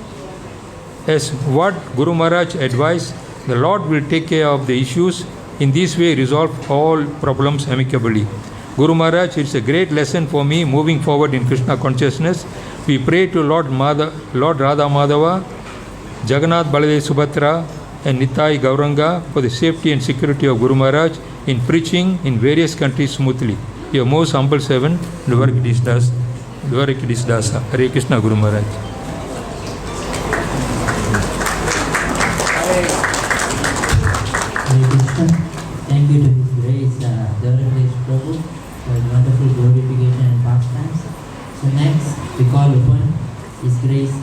[SPEAKER 5] as what Guru Maharaj advised, the Lord will take care of the issues. In this way, resolve all problems amicably. Guru Maharaj, it's a great lesson for me moving forward in Krishna consciousness. We pray to Lord Radha Madhava, Jagannath Baladev Subhatra and Nitai Gauranga for the safety and security of Guru Maharaj in preaching in various countries smoothly. Your most humble servant, Dvarakadis Dasa. Hare Krishna, Guru Maharaj.
[SPEAKER 2] Thank you to His Grace, Dvarakadis Prabhu, for his wonderful glorification and pastimes. So next, we call upon His Grace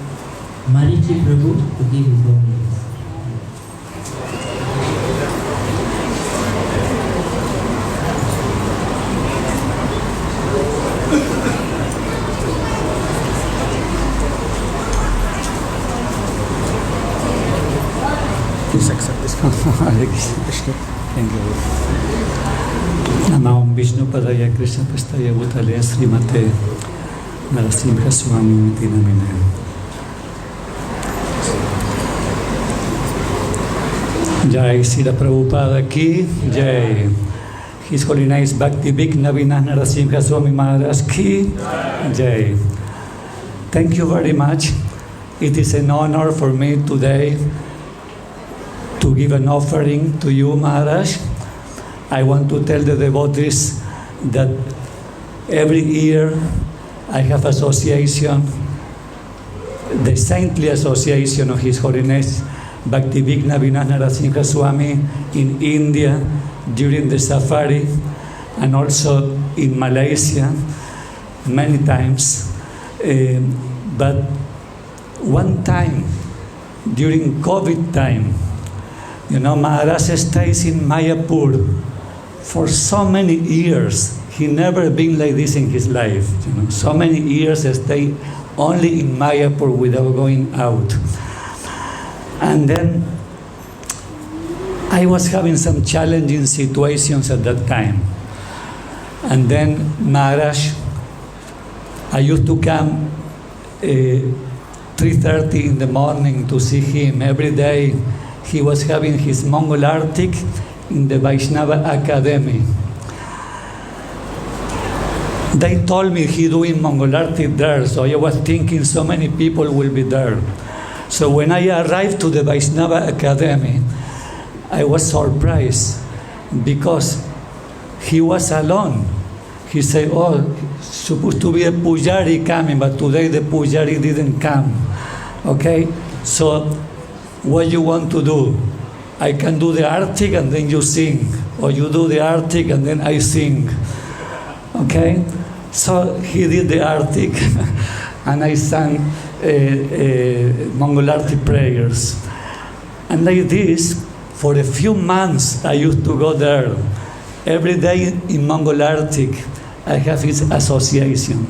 [SPEAKER 2] Marichi Prabhu to give his homilies.
[SPEAKER 6] Please accept this. Thank you. Namam Vishnu Padaya Krishna Prasthaya Bhutale Srimate Narasimha Swami Dinamine. Jai Srila Prabhupada Ki Jai. His Holiness Bhakti Vigna Narasimha Swami Maharaj Ki Jai. Thank you very much. It is an honor for me today to give an offering to you, Maharaj. I want to tell the devotees that every year I have association, the saintly association of His Holiness Bhakti Vigna Narasimha Swami in India during the safari and also in Malaysia many times. But one time during COVID time, Maharaj stays in Mayapur for so many years. He never been like this in his life. So many years stay only in Mayapur without going out. And then I was having some challenging situations at that time. And then Maharaj I used to come 3:30 in the morning to see him. Every day he was having his Mongol Arctic in the Vaishnava Academy. They told me he doing Mongol Arctic there, so I was thinking so many people will be there. So when I arrived to the Vaishnava Academy, I was surprised because he was alone. He said, oh, supposed to be a pujari coming, but today the pujari didn't come. Okay? So what you want to do? I can do the Arctic and then you sing. Or you do the Arctic and then I sing. Okay? So he did the Arctic and I sang Mongol Arctic prayers. And like this, for a few months I used to go there. Every day in Mongol Arctic, I have his association.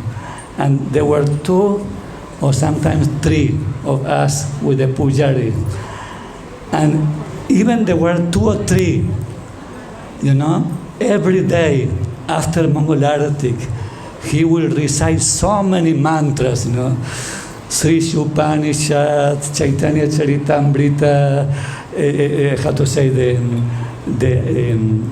[SPEAKER 6] And there were 2 or sometimes 3 of us with the pujari. And even there were 2 or 3, every day after Mongol Arctic, he will recite so many mantras, Sri Upanishad, Chaitanya Charitamrita, how to say the 10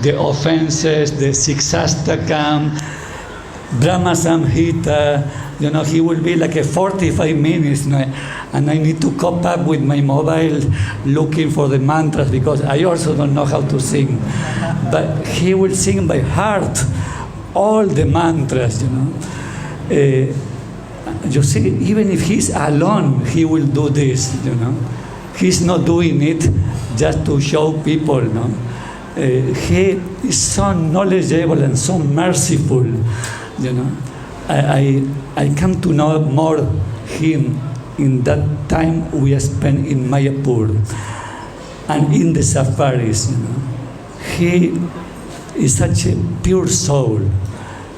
[SPEAKER 6] the offenses, the Siksastakam, Brahma Samhita, he will be like a 45 minutes, and I need to cope up with my mobile looking for the mantras because I also don't know how to sing. But he will sing by heart all the mantras, You see, even if he's alone, he will do this, He's not doing it just to show people, He is so knowledgeable and so merciful, I come to know more him in that time we spent in Mayapur and in the safaris, He is such a pure soul,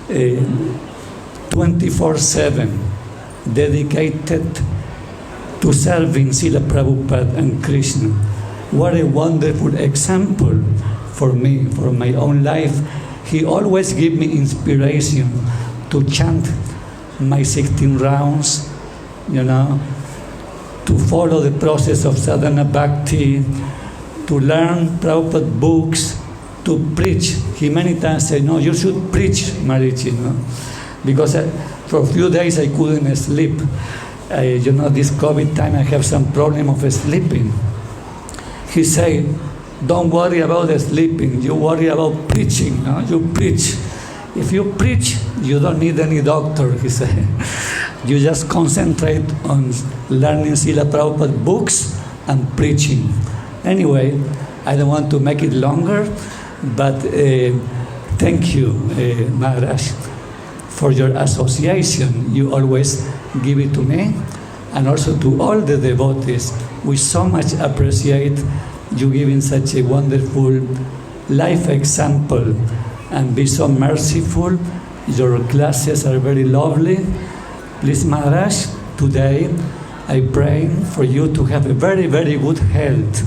[SPEAKER 6] 24/7, dedicated to serving Srila Prabhupada and Krishna. What a wonderful example for me, for my own life. He always gave me inspiration to chant my 16 rounds, to follow the process of sadhana bhakti, to learn Prabhupada books, to preach. He many times said, no, you should preach, Marichi, because for a few days I couldn't sleep. This COVID time I have some problem of sleeping. He said, don't worry about the sleeping, you worry about preaching, you preach. If you preach, you don't need any doctor, he said. You just concentrate on learning Srila Prabhupada books and preaching. Anyway, I don't want to make it longer, but thank you, Maharaj, for your association. You always give it to me, and also to all the devotees. We so much appreciate you giving such a wonderful life example and be so merciful. Your classes are very lovely. Please, Maharaj, today I pray for you to have a very, very good health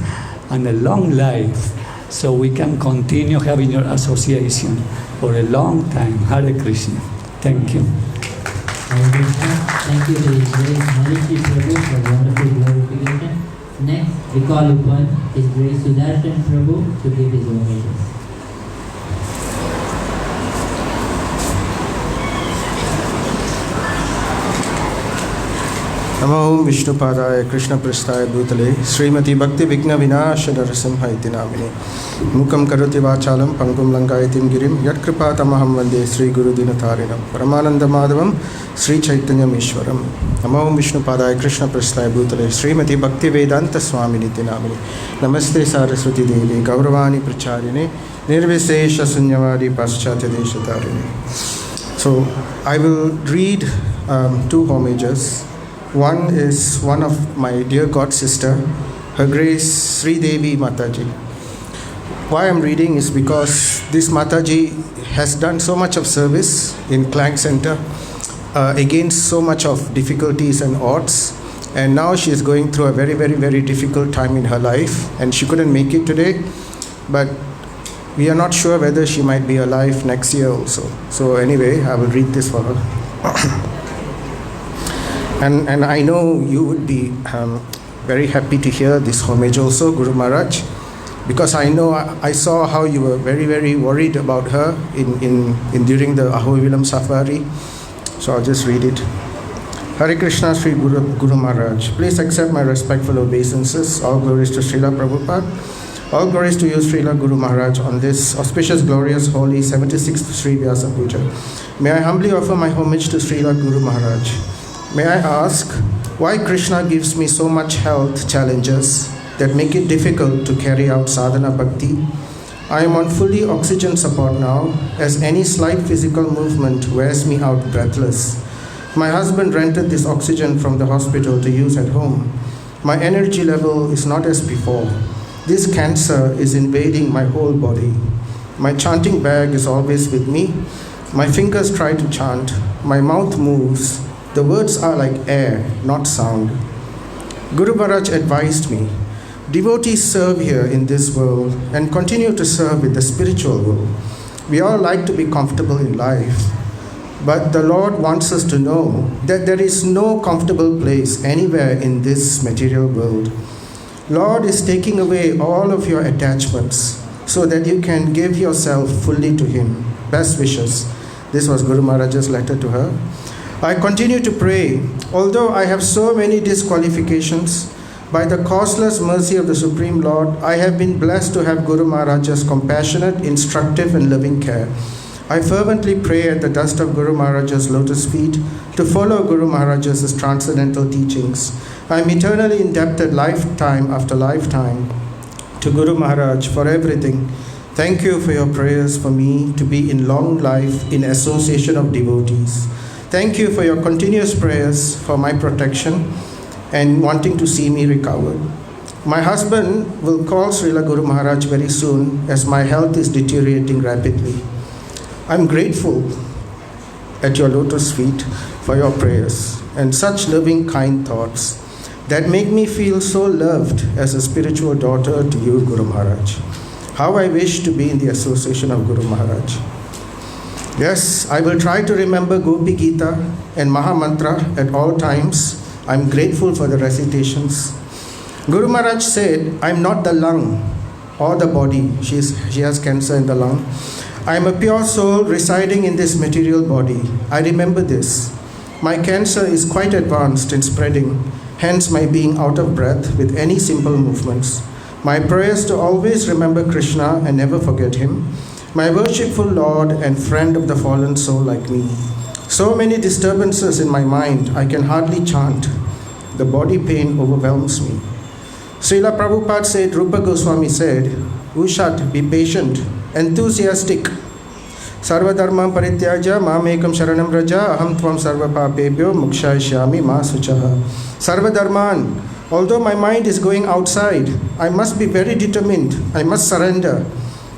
[SPEAKER 6] and a long life so we can continue having your association for a long time. Hare Krishna. Thank you.
[SPEAKER 2] Thank you to His Grace Maharishi Prabhu for wonderful glorification. Next, we call upon His Grace Sudarshan Prabhu to give his homages.
[SPEAKER 7] Namo Vishnupadaya Krishna Prasthaya Bhutale Srimati Bhakti Vigna Vinasha Narasimha iti namine Mukam Karoti Vachalam Pangum Langayatim Girim Yat Kripatamaham Vande Sri Guru Dinatarinam Paramananda Madhavam Sri Chaitanya Mishwaram Namo Vishnupadaya Krishna Prasthaya Bhutale Srimati Bhakti Vedanta Swami iti namine Namaste Saraswati Devi Gauravani Pracharine Nirvisesha Sunyavadi Paschatya Deshatarine. So I will read 2 homages. One is one of my dear god sister, Her Grace Sri Devi Mataji. Why I'm reading is because this Mataji has done so much of service in Klang Center against so much of difficulties and odds, and now she is going through a very, very, very difficult time in her life, and she couldn't make it today. but we are not sure whether she might be alive next year also. So anyway, I will read this for her. And I know you would be very happy to hear this homage also, Guru Maharaj, because I know I saw how you were very, very worried about her in during the Ahobilam safari. So I'll just read it. Hare Krishna, Sri Guru Maharaj. Please accept my respectful obeisances. All glories to Srila Prabhupada. All glories to you, Srila Guru Maharaj, on this auspicious, glorious, holy 76th Sri Vyasa Puja. May I humbly offer my homage to Srila Guru Maharaj. May I ask why Krishna gives me so much health challenges that make it difficult to carry out sadhana bhakti? I am on fully oxygen support now, as any slight physical movement wears me out breathless. My husband rented this oxygen from the hospital to use at home. My energy level is not as before. This cancer is invading my whole body. My chanting bag is always with me. My fingers try to chant. My mouth moves. The words are like air, not sound. Guru Maharaj advised me, devotees serve here in this world and continue to serve in the spiritual world. We all like to be comfortable in life, but the Lord wants us to know that there is no comfortable place anywhere in this material world. Lord is taking away all of your attachments so that you can give yourself fully to Him. Best wishes. This was Guru Maharaj's letter to her. I continue to pray, although I have so many disqualifications, by the causeless mercy of the Supreme Lord, I have been blessed to have Guru Maharaj's compassionate, instructive and loving care. I fervently pray at the dust of Guru Maharaj's lotus feet to follow Guru Maharaj's transcendental teachings. I am eternally indebted lifetime after lifetime to Guru Maharaj for everything. Thank you for your prayers for me to be in long life in association of devotees. Thank you for your continuous prayers for my protection and wanting to see me recovered. My husband will call Srila Guru Maharaj very soon as my health is deteriorating rapidly. I'm grateful at your lotus feet for your prayers and such loving, kind thoughts that make me feel so loved as a spiritual daughter to you, Guru Maharaj. How I wish to be in the association of Guru Maharaj. Yes, I will try to remember Gopi Gita and Maha Mantra at all times. I'm grateful for the recitations. Guru Maharaj said, I'm not the lung or the body. She has cancer in the lung. I am a pure soul residing in this material body. I remember this. My cancer is quite advanced in spreading, hence my being out of breath with any simple movements. My prayers to always remember Krishna and never forget Him. My worshipful Lord and friend of the fallen soul like me. So many disturbances in my mind, I can hardly chant. The body pain overwhelms me. Srila Prabhupada said, Rupa Goswami said, Ushat, be patient, enthusiastic. Sarva dharma parityaja mamekam sharanam raja aham tvam sarva papebhyo mukshayashyami ma suchaha. Sarva dharman, although my mind is going outside, I must be very determined. I must surrender.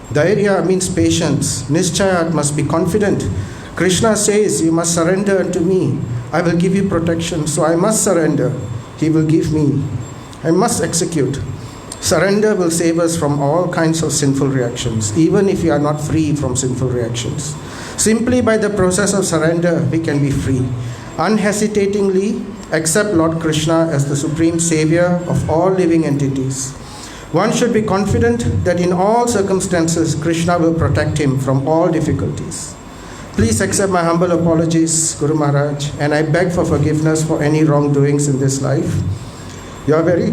[SPEAKER 7] Dhairya means patience. Nischayat must be confident. Krishna says, you must surrender unto me. I will give you protection. So I must surrender. He will give me. I must execute. Surrender will save us from all kinds of sinful reactions, even if we are not free from sinful reactions. Simply by the process of surrender, we can be free. Unhesitatingly accept Lord Krishna as the supreme savior of all living entities. One should be confident that in all circumstances, Krishna will protect him from all difficulties. Please accept my humble apologies, Guru Maharaj, and I beg for forgiveness for any wrongdoings in this life. You are very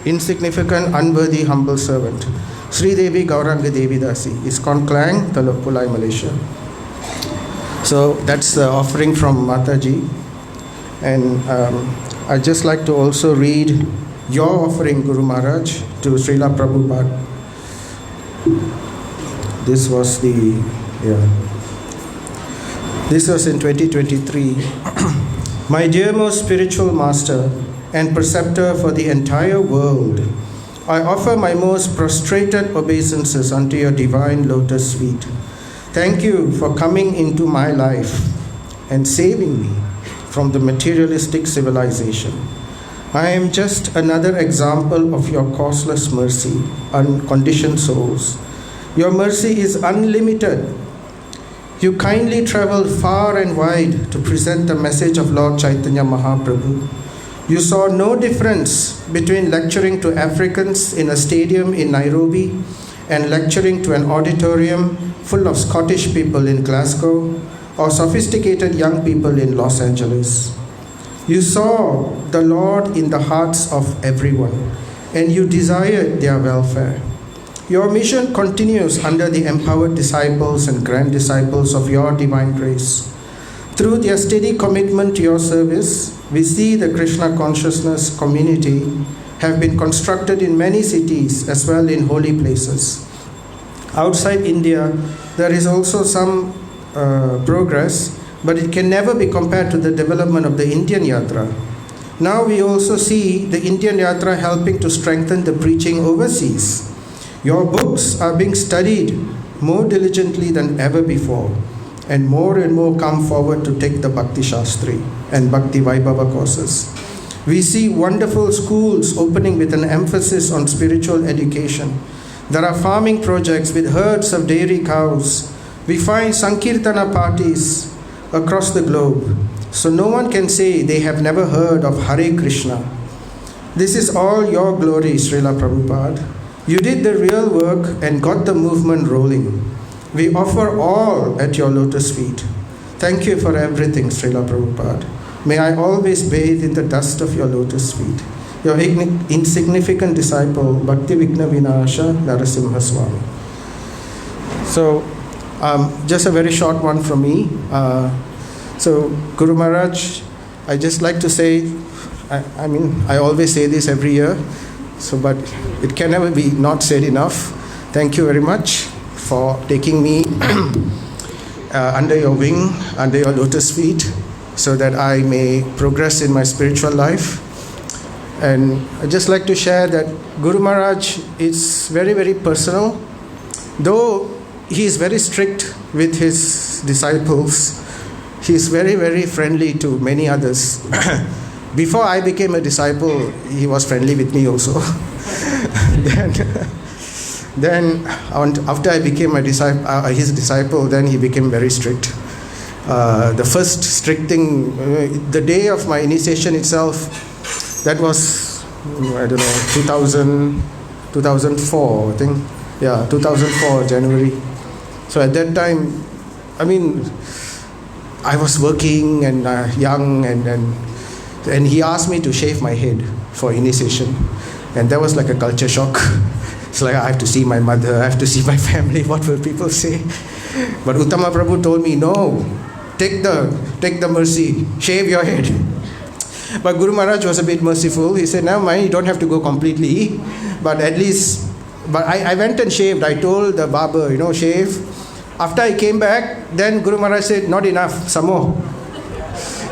[SPEAKER 7] insignificant, unworthy, humble servant. Sri Devi Gauranga Devi Dasi, ISKCON Klang, Talapulai, Malaysia. So that's the offering from Mataji. And I'd just like to also read your offering, Guru Maharaj, to Srila Prabhupada. This was This was in 2023. My dear most spiritual master and preceptor for the entire world, I offer my most prostrated obeisances unto your divine lotus feet. Thank you for coming into my life and saving me from the materialistic civilization. I am just another example of your causeless mercy, unconditioned souls. Your mercy is unlimited. You kindly traveled far and wide to present the message of Lord Chaitanya Mahaprabhu. You saw no difference between lecturing to Africans in a stadium in Nairobi and lecturing to an auditorium full of Scottish people in Glasgow or sophisticated young people in Los Angeles. You saw the Lord in the hearts of everyone, and you desired their welfare. Your mission continues under the empowered disciples and grand disciples of your divine grace. Through their steady commitment to your service, we see the Krishna consciousness community have been constructed in many cities as well in holy places. Outside India, there is also some progress, but it can never be compared to the development of the Indian Yatra. Now we also see the Indian Yatra helping to strengthen the preaching overseas. Your books are being studied more diligently than ever before, and more come forward to take the Bhakti Shastri and Bhakti V.V.V. courses. We see wonderful schools opening with an emphasis on spiritual education. There are farming projects with herds of dairy cows. We find Sankirtana parties across the globe, so no one can say they have never heard of Hare Krishna. This is all your glory, Srila Prabhupada. You did the real work and got the movement rolling. We offer all at your lotus feet. Thank you for everything, Srila Prabhupada. May I always bathe in the dust of your lotus feet. Your insignificant disciple, Bhakti Vigna Vinasha, Narasimha Swami. So, just a very short one from me. So, Guru Maharaj, I just like to say, I always say this every year, but it can never be not said enough. Thank you very much for taking me under your wing, under your lotus feet, so that I may progress in my spiritual life. And I'd just like to share that Guru Maharaj is very, very personal. Though he is very strict with his disciples, he is very, very friendly to many others. Before I became a disciple, he was friendly with me also. Then after I became his disciple, then he became very strict. The first strict thing, the day of my initiation itself, that was, 2004, I think. Yeah, 2004, January. So at that time, I was working and young, and he asked me to shave my head for initiation. And that was like a culture shock. It's like, I have to see my mother, I have to see my family, what will people say? But Uttama Prabhu told me, no, take the mercy, shave your head. But Guru Maharaj was a bit merciful. He said, never mind, you don't have to go completely, but at least, I went and shaved. I told the barber, shave. After I came back, then Guru Maharaj said, not enough, some more.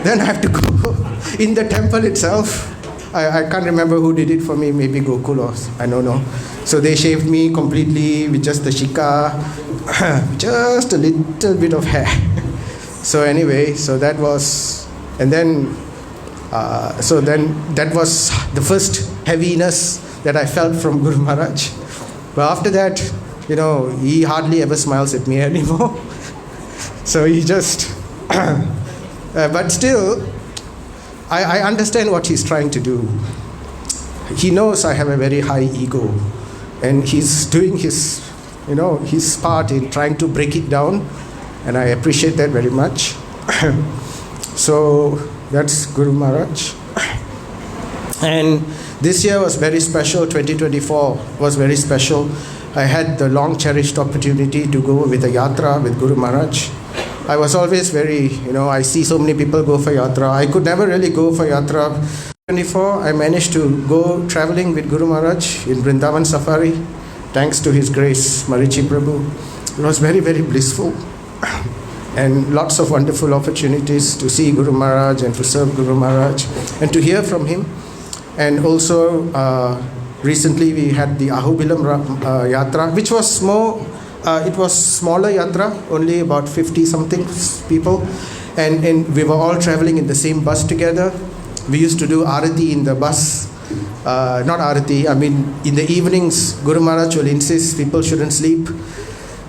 [SPEAKER 7] Then I have to go in the temple itself. I can't remember who did it for me, maybe Gokul or I don't know. So they shaved me completely with just the shika, just a little bit of hair. So anyway, so that was, and then, that was the first heaviness that I felt from Guru Maharaj. But after that, he hardly ever smiles at me anymore. So he just, but still, I understand what he's trying to do. He knows I have a very high ego, and he's doing his part in trying to break it down, and I appreciate that very much. So that's Guru Maharaj. And this year was very special. 2024 was very special. I had the long cherished opportunity to go with a yatra with Guru Maharaj. I was always very, I see so many people go for yatra. I could never really go for yatra. 2024, I managed to go traveling with Guru Maharaj in Vrindavan Safari, thanks to his grace, Marichi Prabhu. It was very, very blissful. And lots of wonderful opportunities to see Guru Maharaj and to serve Guru Maharaj and to hear from him. And also, recently we had the Ahubilam Yatra, which was more, it was smaller yatra, only about 50 something people. And we were all traveling in the same bus together. we used to do arati in the bus. Not arati, I mean in the evenings, Guru Maharaj will insist people shouldn't sleep.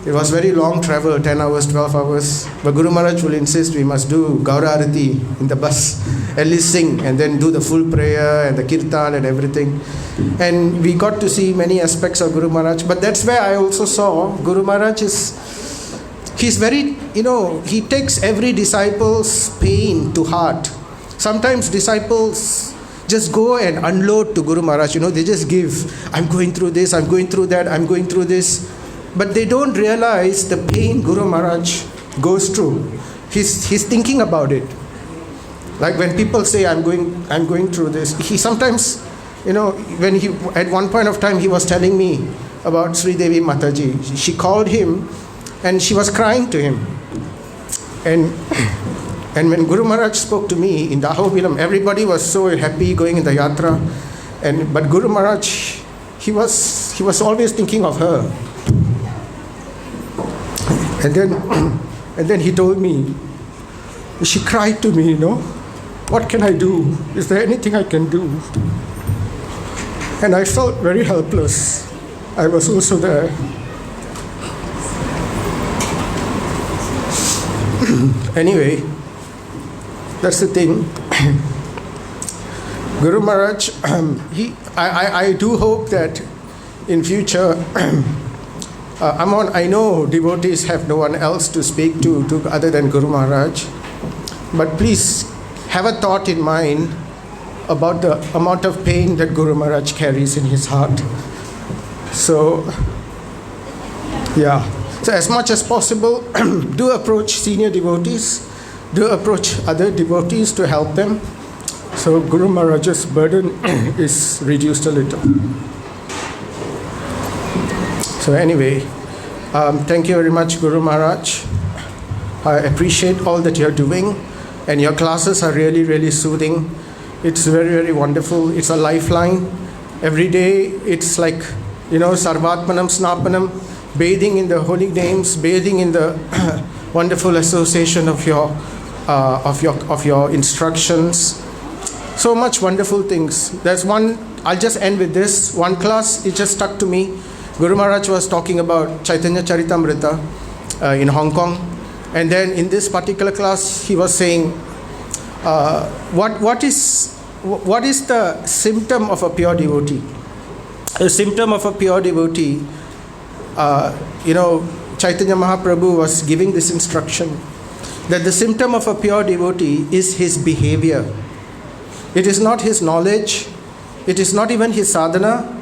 [SPEAKER 7] It was very long travel, 10 hours, 12 hours. But Guru Maharaj will insist we must do Gaura Arati in the bus, at least sing and then do the full prayer and the kirtan and everything. And we got to see many aspects of Guru Maharaj. But that's where I also saw Guru Maharaj he's very, he takes every disciple's pain to heart. Sometimes disciples just go and unload to Guru Maharaj. They just give, I'm going through this, I'm going through that, I'm going through this. But they don't realize the pain Guru Maharaj goes through. He's thinking about it. Like when people say, I'm going through this. He sometimes, when he, at one point of time, he was telling me about Sri Devi Mataji. She called him and she was crying to him. And when Guru Maharaj spoke to me in Dahobilam, everybody was so happy going in the yatra. But Guru Maharaj, he was always thinking of her. And then he told me, she cried to me, what can I do? Is there anything I can do? And I felt very helpless. I was also there. Anyway, that's the thing. Guru Maharaj, I do hope that in future, I know devotees have no one else to speak to other than Guru Maharaj, but please have a thought in mind about the amount of pain that Guru Maharaj carries in his heart. So, so as much as possible, do approach senior devotees, do approach other devotees to help them, so Guru Maharaj's burden is reduced a little. So anyway, thank you very much, Guru Maharaj. I appreciate all that you're doing, and your classes are really, really soothing. It's very, very wonderful. It's a lifeline. Every day, it's like, Sarvatmanam, Snapanam, bathing in the holy names, bathing in the wonderful association of your instructions. So much wonderful things. There's one, I'll just end with this. One class, it just stuck to me. Guru Maharaj was talking about Chaitanya Charitamrita in Hong Kong. And then in this particular class, he was saying, what is the symptom of a pure devotee? A symptom of a pure devotee, Chaitanya Mahaprabhu was giving this instruction, that the symptom of a pure devotee is his behavior. It is not his knowledge. It is not even his sadhana.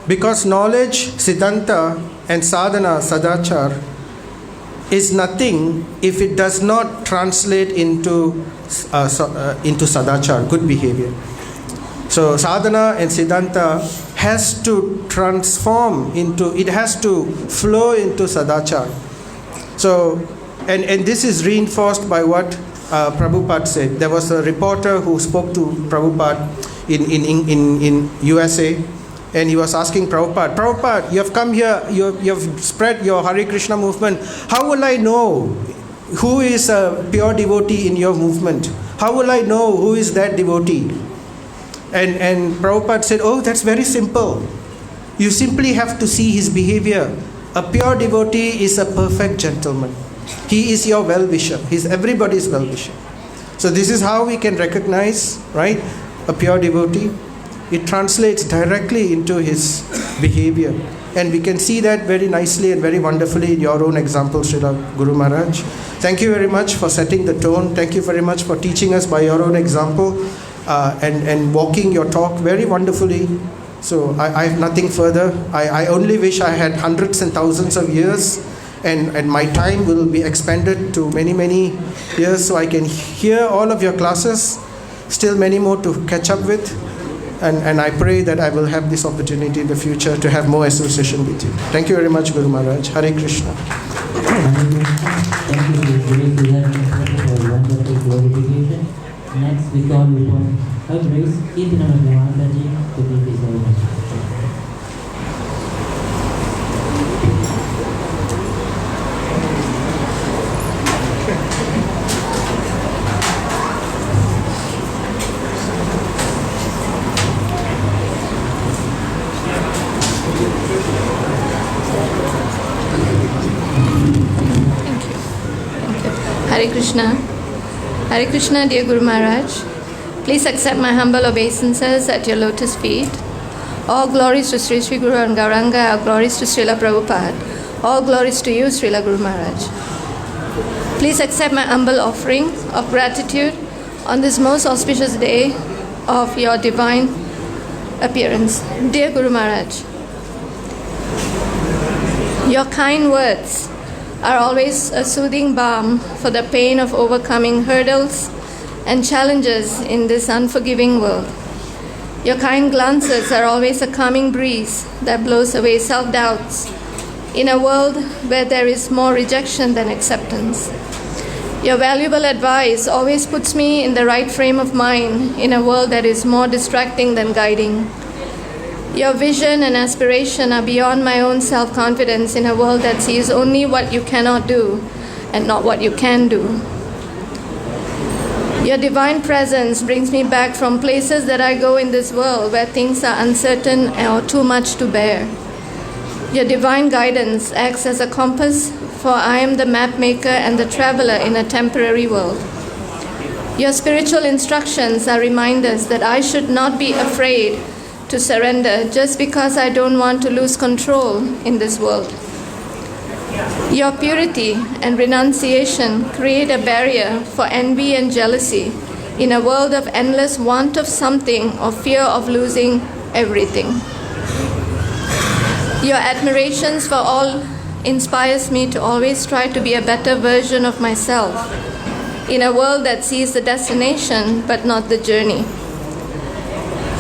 [SPEAKER 7] Because knowledge, siddhanta, and sadhana, sadachar, is nothing if it does not translate into sadachar, good behavior. So sadhana and siddhanta has to it has to flow into sadachar. So, and this is reinforced by what Prabhupada said. There was a reporter who spoke to Prabhupada in USA. And he was asking Prabhupada, you have come here, you have spread your Hare Krishna movement. How will I know who is a pure devotee in your movement? How will I know who is that devotee? And Prabhupada said, that's very simple. You simply have to see his behavior. A pure devotee is a perfect gentleman. He is your well-wisher. He is everybody's well-wisher. So this is how we can recognize, right, a pure devotee. It translates directly into his behavior. And we can see that very nicely and very wonderfully in your own example, Srila Guru Maharaj. Thank you very much for setting the tone. Thank you very much for teaching us by your own example and walking your talk very wonderfully. So I have nothing further. I only wish I had hundreds and thousands of years and my time will be expanded to many, many years so I can hear all of your classes, still many more to catch up with. And I pray that I will have this opportunity in the future to have more association with you. Thank you very much, Guru Maharaj. Hare Krishna.
[SPEAKER 2] Thank you for wonderful glorification. Next, we call upon Her Grace Kirtanamaya Mataji to give his own.
[SPEAKER 8] Hare Krishna. Hare Krishna, dear Guru Maharaj. Please accept my humble obeisances at your lotus feet. All glories to Sri Sri Guru and Gauranga, all glories to Srila Prabhupada. All glories to you, Srila Guru Maharaj. Please accept my humble offering of gratitude on this most auspicious day of your divine appearance. Dear Guru Maharaj, your kind words are always a soothing balm for the pain of overcoming hurdles and challenges in this unforgiving world. Your kind glances are always a calming breeze that blows away self-doubts in a world where there is more rejection than acceptance. Your valuable advice always puts me in the right frame of mind in a world that is more distracting than guiding. Your vision and aspiration are beyond my own self-confidence in a world that sees only what you cannot do and not what you can do. Your divine presence brings me back from places that I go in this world where things are uncertain or too much to bear. Your divine guidance acts as a compass, for I am the map maker and the traveler in a temporary world. Your spiritual instructions are reminders that I should not be afraid to surrender just because I don't want to lose control in this world. Your purity and renunciation create a barrier for envy and jealousy in a world of endless want of something or fear of losing everything. Your admirations for all inspires me to always try to be a better version of myself in a world that sees the destination but not the journey.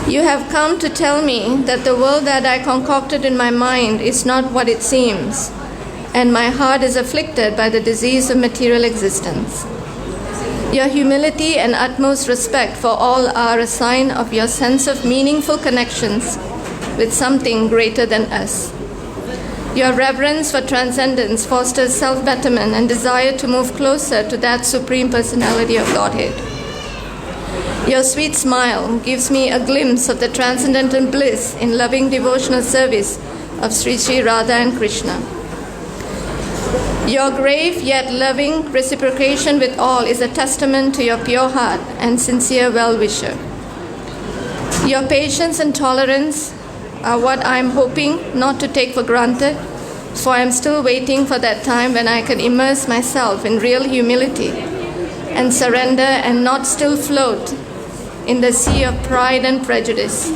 [SPEAKER 8] You have come to tell me that the world that I concocted in my mind is not what it seems, and my heart is afflicted by the disease of material existence. Your humility and utmost respect for all are a sign of your sense of meaningful connections with something greater than us. Your reverence for transcendence fosters self-betterment and desire to move closer to that Supreme Personality of Godhead. Your sweet smile gives me a glimpse of the transcendental bliss in loving devotional service of Sri Sri Radha and Krishna. Your grave yet loving reciprocation with all is a testament to your pure heart and sincere well-wisher. Your patience and tolerance are what I am hoping not to take for granted, for I am still waiting for that time when I can immerse myself in real humility and surrender and not still float in the sea of pride and prejudice.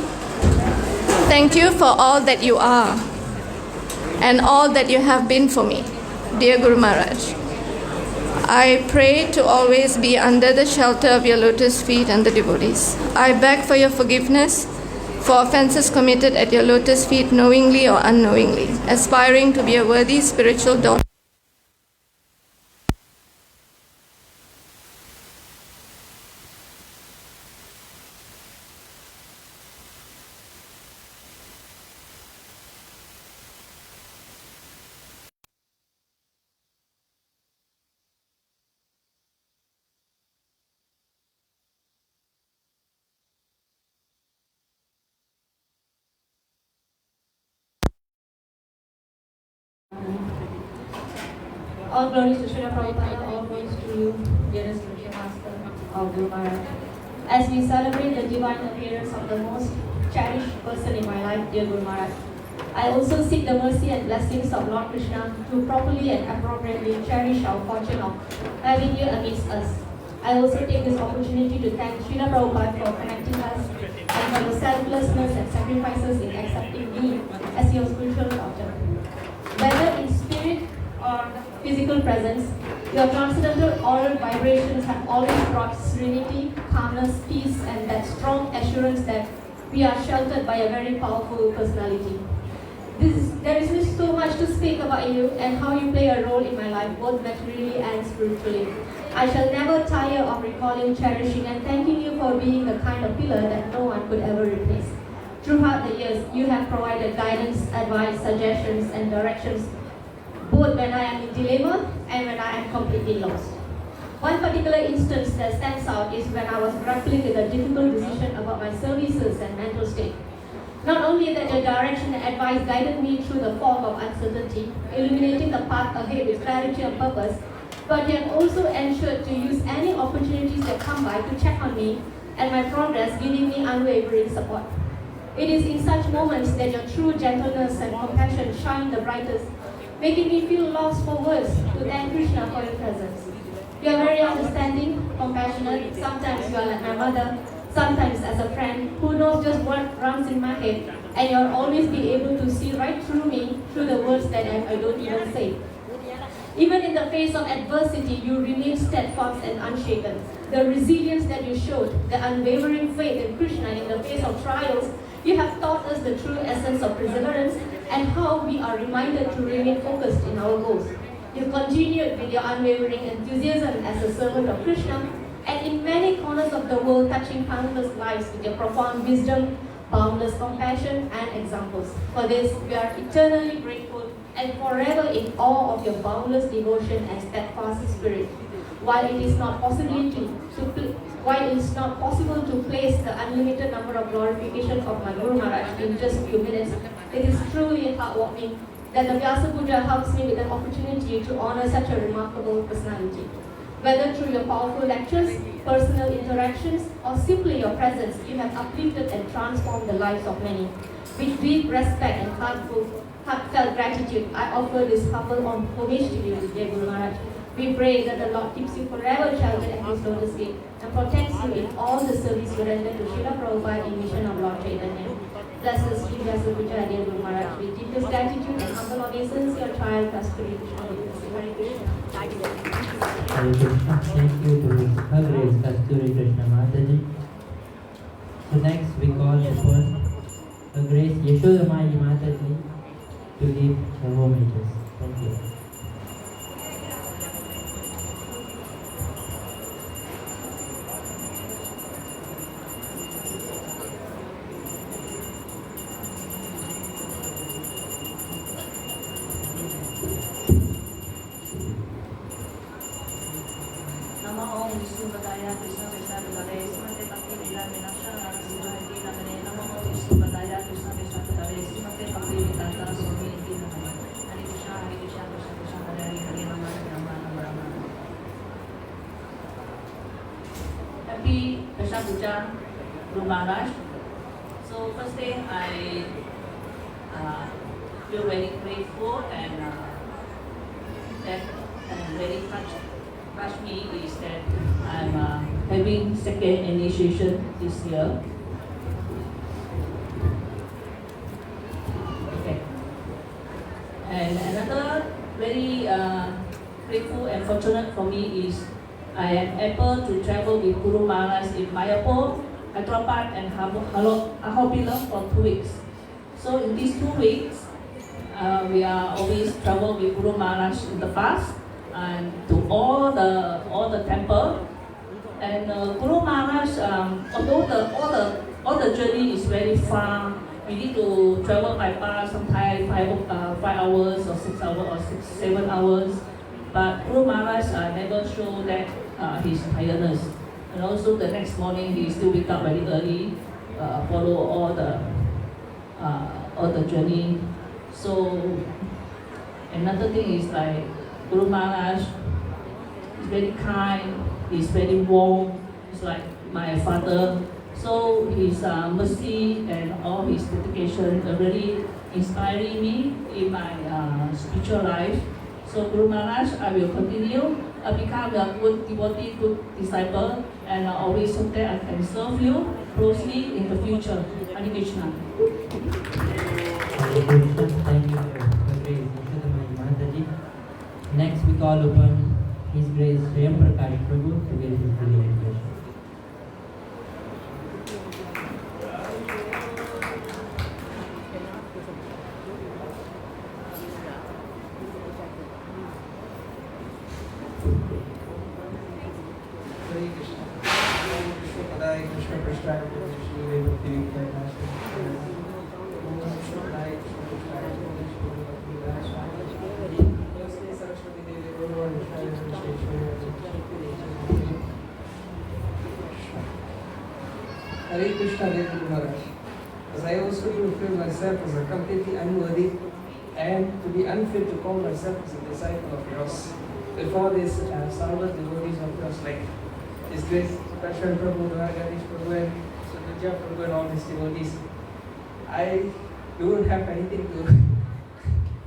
[SPEAKER 8] Thank you for all that you are and all that you have been for me, dear Guru Maharaj. I pray to always be under the shelter of your lotus feet and the devotees. I beg for your forgiveness for offenses committed at your lotus feet knowingly or unknowingly, aspiring to be a worthy spiritual daughter.
[SPEAKER 9] All glories to Srila Prabhupada, all glories to you, dearest spiritual master of Guru Maharaj. As we celebrate the divine appearance of the most cherished person in my life, dear Guru Maharaj, I also seek the mercy and blessings of Lord Krishna to properly and appropriately cherish our fortune of having you amidst us. I also take this opportunity to thank Srila Prabhupada for connecting us and for your selflessness and sacrifices in accepting me as your spiritual daughter. Whether in spirit or physical presence, your transcendental aural vibrations have always brought serenity, calmness, peace, and that strong assurance that we are sheltered by a very powerful personality. There is so much to speak about you and how you play a role in my life, both materially and spiritually. I shall never tire of recalling, cherishing, and thanking you for being the kind of pillar that no one could ever replace. Throughout the years, you have provided guidance, advice, suggestions, and directions, both when I am in dilemma and when I am completely lost. One particular instance that stands out is when I was grappling with a difficult decision about my services and mental state. Not only that your direction and advice guided me through the fog of uncertainty, illuminating the path ahead with clarity and purpose, but he had also ensured to use any opportunities that come by to check on me and my progress, giving me unwavering support. It is in such moments that your true gentleness and compassion shine the brightest, making me feel lost for words to thank Krishna for your presence. You are very understanding, compassionate. Sometimes you are like my mother, sometimes as a friend who knows just what runs in my head, and you'll always be able to see right through me, through the words that I don't even say. Even in the face of adversity, you remain steadfast and unshaken. The resilience that you showed, the unwavering faith in Krishna in the face of trials, you have taught us the true essence of perseverance and how we are reminded to remain focused in our goals. You continued with your unwavering enthusiasm as a servant of Krishna, and in many corners of the world touching countless lives with your profound wisdom, boundless compassion, and examples. For this, we are eternally grateful and forever in awe of your boundless devotion and steadfast spirit. While it is not possible to place the unlimited number of glorifications of my Guru Maharaj in just a few minutes, it is truly heartwarming that the Vyasa Puja helps me with an opportunity to honor such a remarkable personality. Whether through your powerful lectures, personal interactions, or simply your presence, you have uplifted and transformed the lives of many. With deep respect and heartfelt gratitude, I offer this humble homage to you, dear Guru Maharaj. We pray that the Lord keeps you forever sheltered at His lotus feet and protects you in all the service you render to Srila Prabhupada in mission of Lord Chaitanya. Bless us, Sri Vyasa Puja, dear Guru Maharaj. With deepest gratitude and humble obeisance, your child, Kasturi Krishna. Hare Krishna.
[SPEAKER 2] Hare Krishna. Thank you to Her Grace Kasturi Krishna Mataji. So next we call upon Her Grace Yashodamai Mataji to give her homages. Thank you.
[SPEAKER 10] Happy Krishna Puja, Guru Maharaj. So first thing I feel very grateful and that very touched me is that I'm having second initiation this year. Okay. And another very grateful and fortunate for me is I am able to travel with Guru Maharaj in Mayapur, Hyderabad and Ahobila for 2 weeks. So in these 2 weeks, we are always travel with Guru Maharaj in the past and to all the temple. And Guru Maharaj, although all the journey is very far, we need to travel by bus sometimes 5 hours or 6 hours or 7 hours. But Guru Maharaj never show that his tiredness. And also the next morning he still wake up very early, follow all the journey. So another thing is like Guru Maharaj is very kind, he's very warm, he's like my father. So his mercy and all his dedication really inspiring me in my spiritual life. So Guru Maharaj, I will continue, become a good devotee, good disciple, and always hope that I can serve you closely in the future. Hare Krishna.
[SPEAKER 2] Hare Krishna. Thank you for Her Grace Yashodamai Mataji. Next we call upon His Grace Swayam Prakash Prabhu to give his holy invocation.
[SPEAKER 11] Hare Krishna, dear Guru Maharaj. As I also do feel myself as a completely unworthy and to be unfit to call myself as a disciple of yours. before this Sarvat devotees of yours, like His Grace Darshan Prabhu, Ganesh Prabhu, and Suduja Prabhu, and all these devotees, I don't have anything to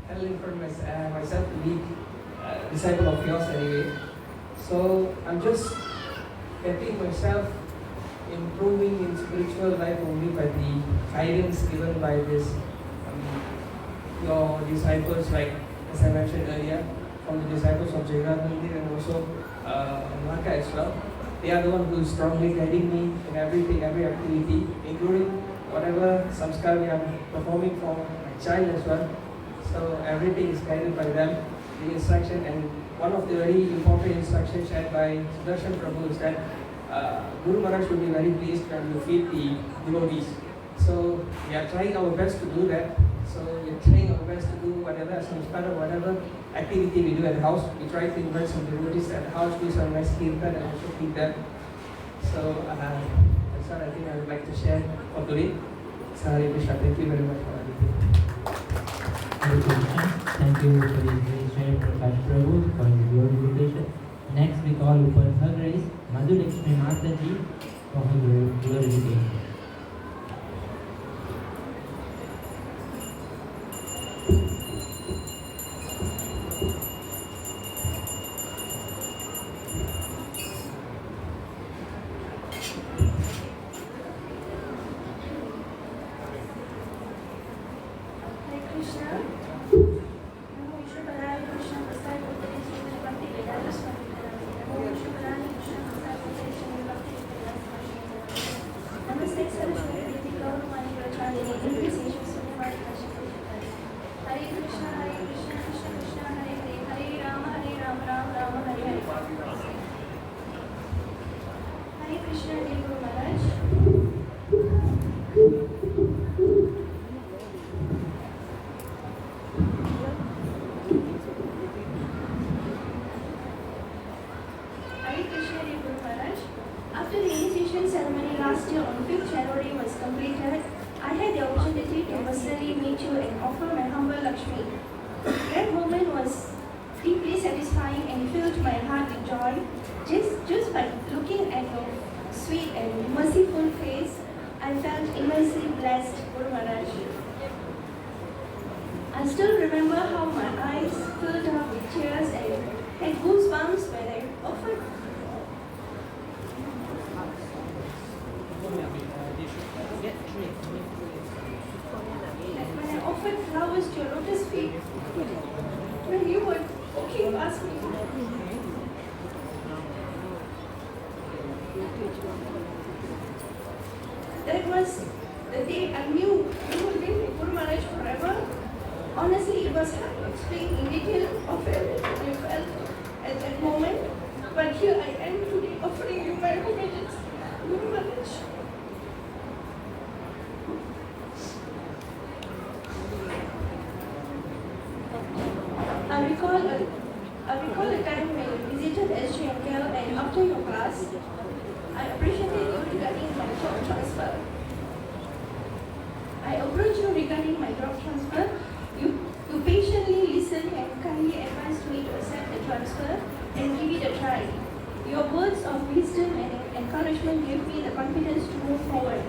[SPEAKER 11] tell in front of myself to be a disciple of yours anyway. So I'm just getting myself improving in spiritual life only by the guidance given by this your disciples, like as I mentioned earlier, from the disciples of Jagannath Mandir and also Maka as well. They are the one who is strongly guiding me in everything, every activity, including whatever samskar we are performing for my child as well. So everything is guided by them, the instruction, and one of the very important instructions shared by Sudarshan Prabhu is that Guru Maharaj will be very pleased when you feed the devotees. So we are trying our best to do that. So we are trying our best to do whatever samskar or whatever activity we do at the house. We try to invite some devotees at the house, do some nice kirtan and also feed them. So that's what I think I would like to share for today. So Hare Krishna, thank you very much for everything.
[SPEAKER 2] Hare Krishna. Thank you for this great share, Prakash Prabhu, for your glorification. Next we call upon Her Grace Madhu Lakshmi Mataji for her glorification.
[SPEAKER 12] That was the day I knew you would be with Guru Maharaj forever. Honestly, it was hard to explain in detail of everything you felt at that moment. But here I am today offering you my homages, Guru Maharaj. I recall a time when you visited SGML and after your class, I appreciated you regarding my job transfer. I approached you regarding my job transfer. You patiently listened and kindly advised me to accept the transfer and give it a try. Your words of wisdom and encouragement gave me the confidence to move forward.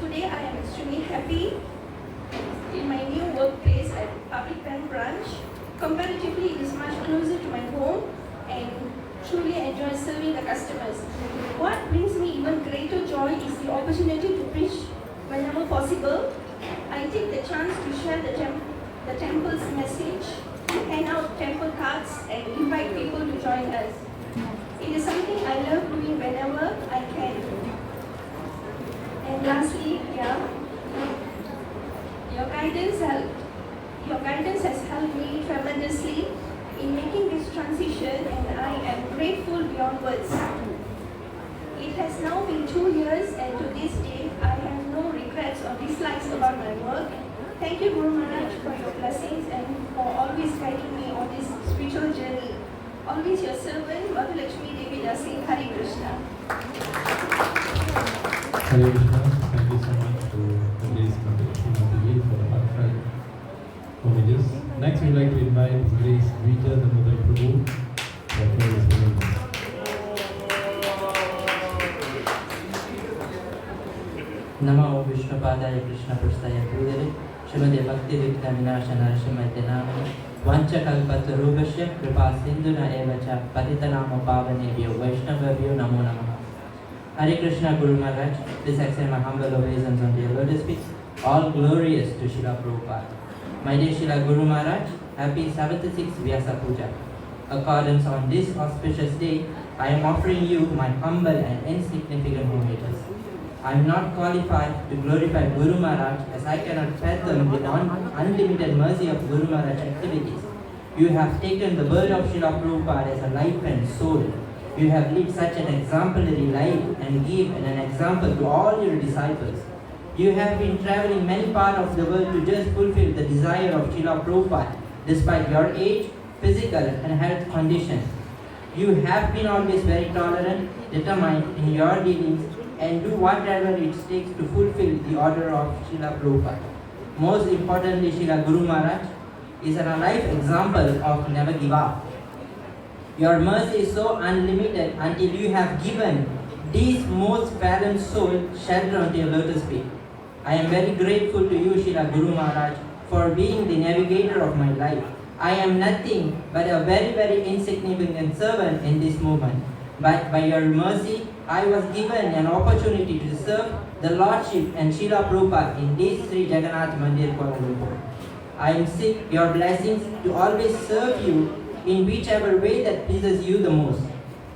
[SPEAKER 12] Today I am extremely happy in my new workplace at Public Bank branch. Comparatively, it is much closer to my home and truly enjoy serving the customers. What brings me even greater joy is the opportunity to preach whenever possible. I take the chance to share the temple's message, hand out temple cards and invite people to join us. It is something I love doing whenever I can. And lastly, your guidance has helped me tremendously in making this transition, and I am grateful beyond words. It has now been 2 years, and to this day, I have no regrets or dislikes about my work. Thank you, Guru Maharaj, for your blessings and for always guiding me on this spiritual journey. Always your servant, Madhu Lakshmi Devi Dasi. Hare Krishna.
[SPEAKER 13] Hare Krishna. Thank you so much to today's contribution of the day for the heartfelt homages. Next, we'd like to invite His Grace Vijay Damodar Prabhu
[SPEAKER 2] Namo Vishnupadaya Krishna Prasthaya Pudare Srimati Bhakti Vigna Vinasha Narasimha Swami Vancha Kalpatarubhasya Kripa Sindhuna Evacha Patitanamo Pavanebhyo Vaishnavabhyo Namo Namaha. Hare Krishna Guru Maharaj, please accept my humble obeisance on your lotus feet. All glorious to Srila Prabhupada. My dear Srila Guru Maharaj, happy 76th Vyasa Puja. Accordance on this auspicious day, I am offering you my humble and insignificant homages. I am not qualified to glorify Guru Maharaj as I cannot fathom the unlimited mercy of Guru Maharaj's activities. You have taken the birth of Srila Prabhupada as a life and soul. You have lived such an exemplary life and given an example to all your disciples. You have been traveling many parts of the world to just fulfill the desire of Srila Prabhupada despite your age, physical and health condition. You have been always very tolerant, determined in your dealings and do whatever it takes to fulfill the order of Srila Prabhupada. Most importantly, Srila Guru Maharaj is a life example of never give up. Your mercy is so unlimited until you have given this most fallen soul shelter onto your lotus feet. I am very grateful to you, Srila Guru Maharaj, for being the navigator of my life. I am nothing but a very, very insignificant servant in this moment. But by your mercy, I was given an opportunity to serve the Lordship and Srila Prabhupada in this Sri Jagannath Mandir, Kuala Lumpur. I am seek your blessings to always serve you in whichever way that pleases you the most.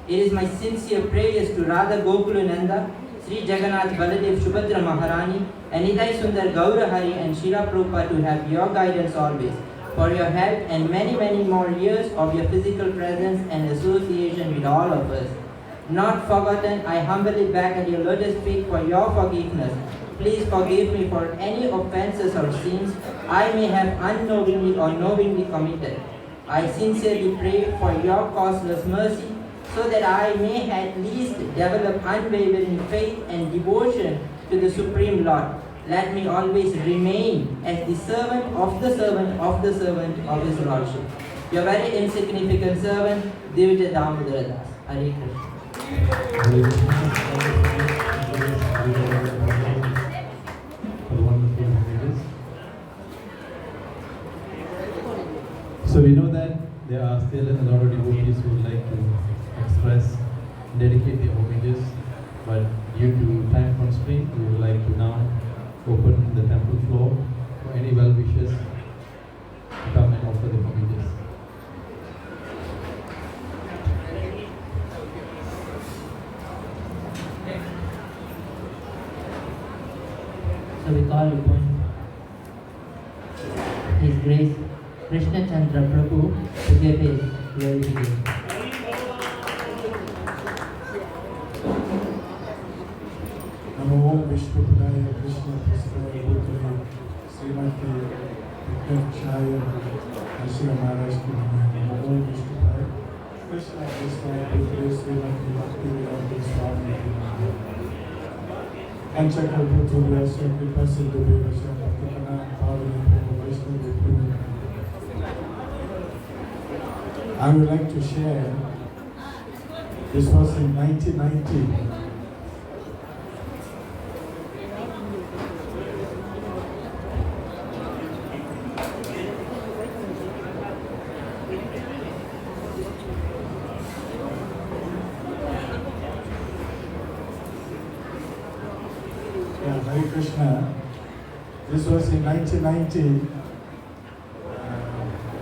[SPEAKER 2] It is my sincere prayers to Radha Gokulananda, Sri Jagannath Baladev Subhadra Maharani, and Nidai Sundar Gaurahari and Srila Prabhupada to have your guidance always, for your help and many, many more years of your physical presence and association with all of us. Not forgotten, I humbly beg at your lotus feet for your forgiveness. Please forgive me for any offenses or sins I may have unknowingly or knowingly committed. I sincerely pray for your causeless mercy so that I may at least develop unwavering faith and devotion to the Supreme Lord. Let me always remain as the servant of the servant of the servant of His Lordship. Your very insignificant servant, Divya Damodara Das. Hare Krishna.
[SPEAKER 13] So we know that there are still a lot of devotees who would like to express, dedicate their homages, but due to time constraint, we would like to now open the temple floor for any well-wishers to come and offer their homages.
[SPEAKER 2] So we call upon His Grace Krishna Chandra Prabhu to give his glorification.
[SPEAKER 14] Namo Vishnupadaya Krishna Prasthaya Bhutale Srimati Vigna Narasimha Maharaj ki Namo Vishnupadaya Krishna Prasthaya Bhutale Srimati Bhakti V.V. Swami Panchakalpaturvasya Kripa Siddhavesha Bhakti Pavane Vaishnava. I would like to share, this was in 1990. Hare Krishna. This was in 1990,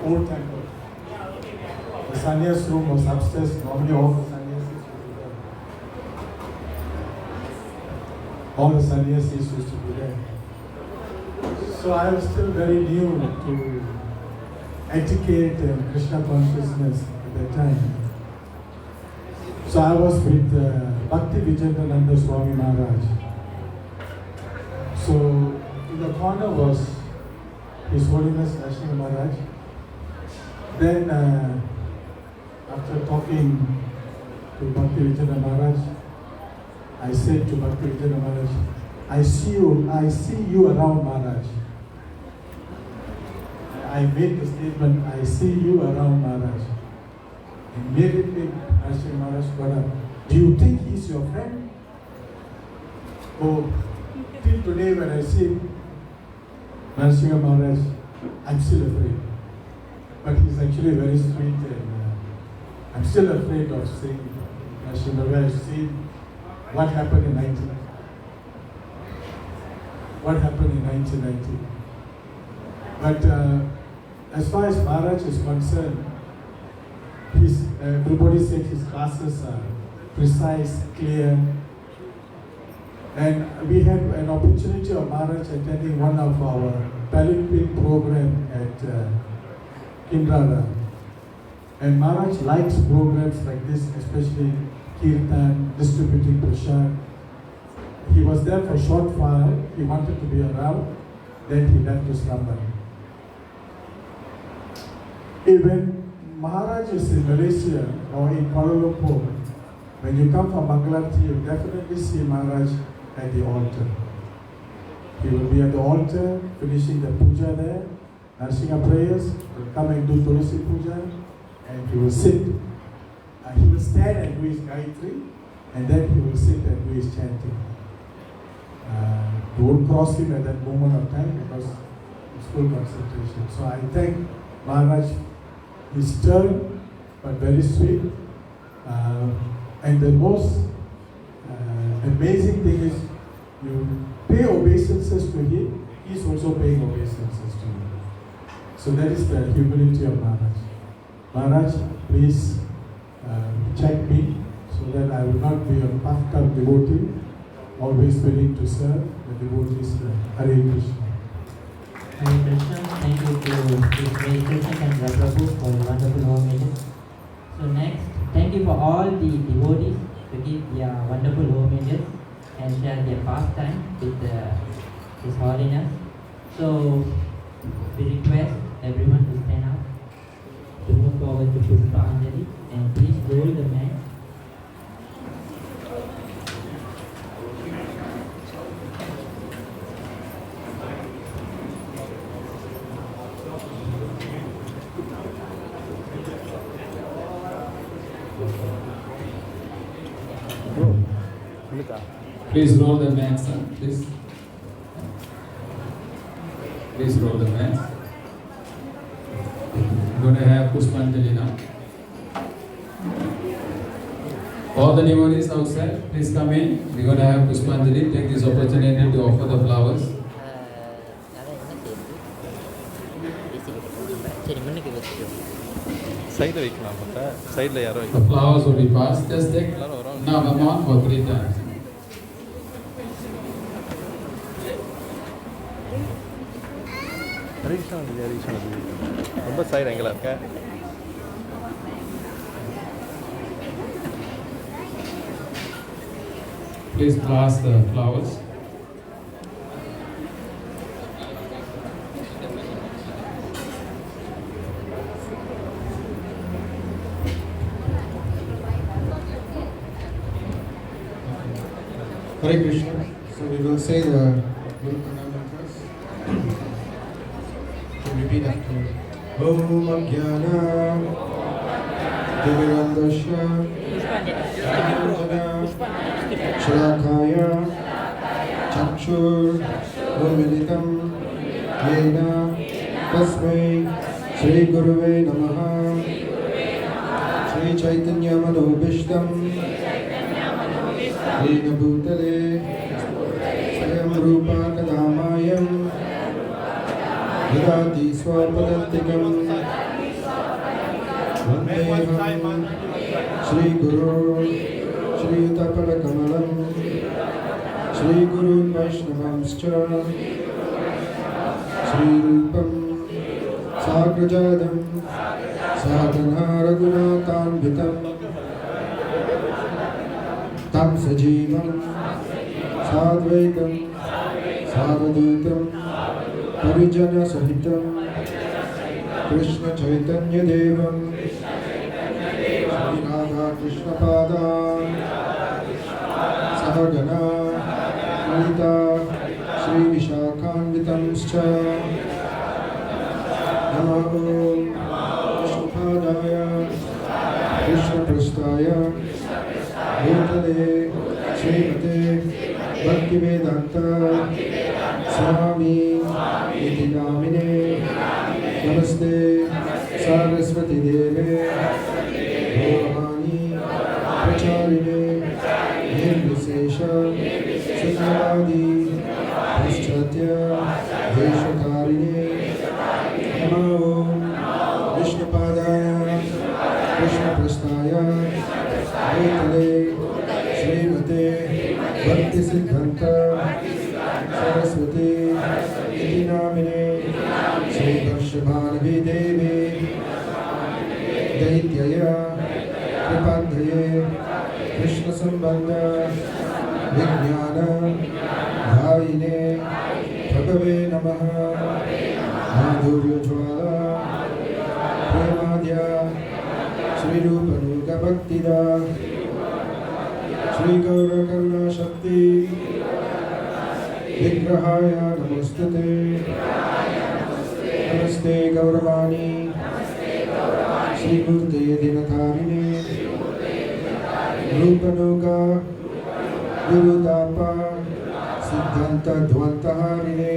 [SPEAKER 14] old temple. The sannyas room was upstairs. Normally all the sannyasis used to be there. All the sannyasis used to be there. So I was still very new to etiquette and Krishna consciousness at that time. So I was with Bhakti V.V. Swami Maharaj. So in the corner was His Holiness Narasimha Maharaj. Then after talking to Bhakti V.V. Maharaj, I said to Bhakti V.V. Maharaj, I see you around Maharaj. I made the statement, I see you around Maharaj. Immediately, Narasimha Maharaj got up. Do you think he's your friend? Oh, till today when I see Narasimha Maharaj, I'm still afraid. But he's actually very sweet, and I'm still afraid of seeing Narasimha Maharaj. See what happened in 1990. What happened in 1990. But as far as Maharaj is concerned, everybody said his classes are precise, clear. And we had an opportunity of Maharaj attending one of our Paralympic program at Kindrara. And Maharaj likes programs like this, especially Kirtan, distributing prasad. He was there for a short while, he wanted to be around, then he left to slumber. When Maharaj is in Malaysia or in Kuala Lumpur, when you come from Bangladesh, you definitely see Maharaj at the altar. He will be at the altar, finishing the puja there, Narasingha prayers, will come and do Tulasi puja, and he will sit. He will stand and do his Gayatri, and then he will sit and do his chanting. You won't cross him at that moment of time because it's full concentration. So I thank Maharaj. He's stern but very sweet. And the most amazing thing is you pay obeisances to him, he's also paying obeisances to you. So that is the humility of Maharaj. Maharaj, please check me so that I will not be a puffed up devotee, always willing to serve the devotees. Hare Krishna.
[SPEAKER 2] Hare Krishna, thank you to His Grace Krishna and Prabhu for the wonderful homages. So next, thank you for all the devotees to give their wonderful homages and share their pastime with His Holiness. So we request everyone to stand up to move forward to Pushpa Anjali, and please roll the mat.
[SPEAKER 3] Please roll the mats, please. Please roll the mats. We're going to have Pushpanjali now. All the devotees outside, please come in. We're going to have Pushpanjali. Take this opportunity to offer the flowers. The flowers will be passed. Just take Navama for 3 times.
[SPEAKER 15] ரொம்ப side எங்கல இருக்க
[SPEAKER 3] Please pass the flowers.
[SPEAKER 7] Hare Krishna. So we will say the Guru Mantras. Repeat after me. Om Ajnana Timirandasya Anjana Shalakaya Chakshur Unmilitam Yena Tasmai Shri Guruve Namaha Shri Chaitanya Manobhishtam Yena Bhutale Swayam Rupa Kadamayam Yadati Swapadantikam Vandeham Shri Guru Shri Utapadakamalam Shri Guru Vaishnavamscha Shri Rupam Sagrajadam Sadhana Raghunathanvitam Tam Sajivam Sadvaitam Savadutam Parijana Sahitam Krishna Chaitanya Devam Shri Radha Krishna Pada Sahagana Lalita Shri Vishakhanvitamscha Namo Vishnupadaya Bhutale Srimate Bhakti Vedanta Swami Iti Namine Namaste Saraswati Deve Bhavani Pracharine Nirvisesha Sunyavadi Paschatya Deshakarine Namo Vishnupadaya Krishna Prasthaya Bhutale Srimate Bhakti Siddhanta Saraswati Iti Namine Sri Varshabhanavi Devi Daityaya Kripandhaye Krishna Sambandha Vijnana Dhaine Bhagave Namaha Madhurya Jwala Premadya Sri Rupanuga Bhaktida Sri Gaura Karuna Shakti Vigrahaya Namostate Namaste Gauravani Sri Murti Dinatharine Rupanuga Gurudapa Siddhanta Dvantaharine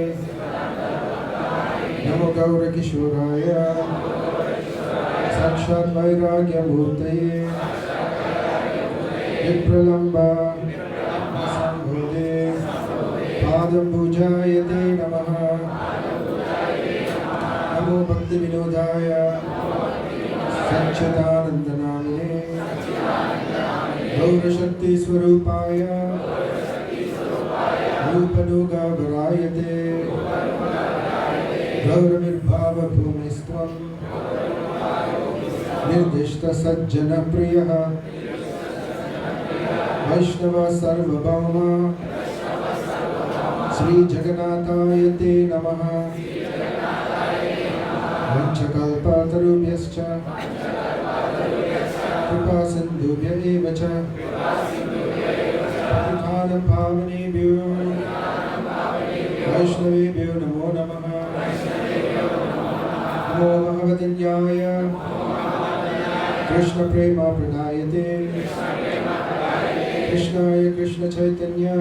[SPEAKER 7] Namo Gaura Kishoraya Sakshat Vairagya Murtaye Vipralamba Sambhode Padam Pujayate Namaha Namo Bhakti Vinodaya Satchidanandanamine Gaura Shakti Swarupaya Rupanuga Varayate Gaura Virbhava Bhumistvam Nirdishta Sajjana Priyaha Vaishnava Sarvabhauma Sri Jagannatayate Namaha Vanchakalpatarubhyascha Kripa Sindhubhya evacha Patithanam Pavanebhyo Vaishnavebhyo Namo Namaha Namo Bhagavatinyaya Krishna Prema Pradayate Krishnaya Krishna Chaitanya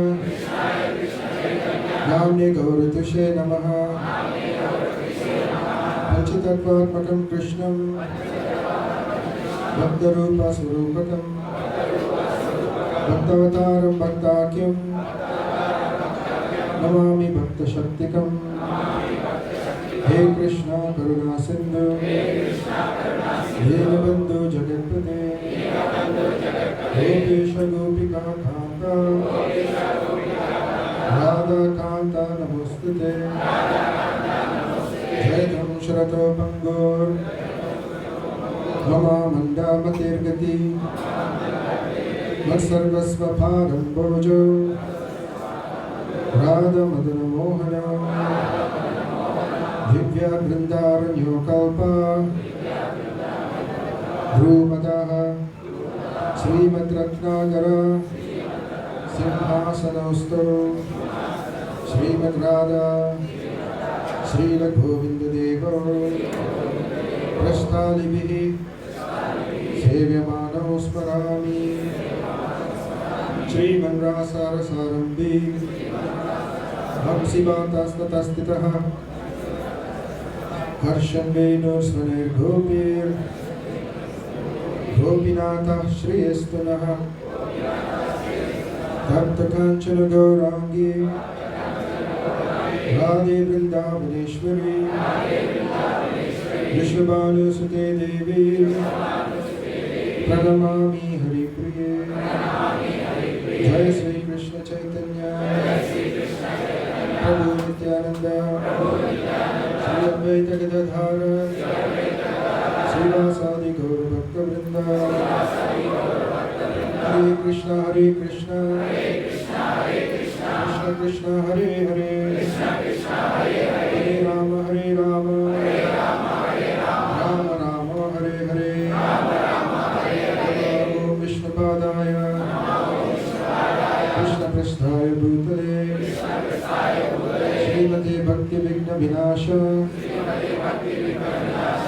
[SPEAKER 7] Namne Gauratushe Namaha Panchatattvatmakam Krishnam Bhaktarupa Swarupakam Bhaktavataram Bhaktakyam Namami Bhakta Shaktikam He Krishna Karuna Sindhu Deenabandhu Jagatpate Gopesha Gopika Kanta Radha Kanta Namostute Jaitam Shrato Pangur Mama Manda Matirgati Matsarvasva Bharam Bojo Radha Madana Mohana Divya Vrindaranyo Kalpa Dhruvadaha Srimad Ratnagara Simhasanaustho Srimad Radha Srila Govinda Deva Prasthalibihi Sevyamano Smarami Sriman Rasara Sarambi Bhamsivatastatastitaha Harshan Venur Svanir Gopir Gopinatha Shriyastunaha Tapta Kanchana Gaurangi Radhe Vrindavaneshwari Vishwabhanu Sute Devi Pranamami Hari Priye Jai Sri Krishna Chaitanya Prabhu Nityananda Sri Advaita Gadadhara Srivasadi Gaura Bhakta Vrinda Hare Krishna Krishna Krishna Hare Hare Hare Rama Rama Rama Hare Hare Namo Vishnupadaya Krishna Prasthaya Bhutale Srimate Bhakti Vigna Vinasha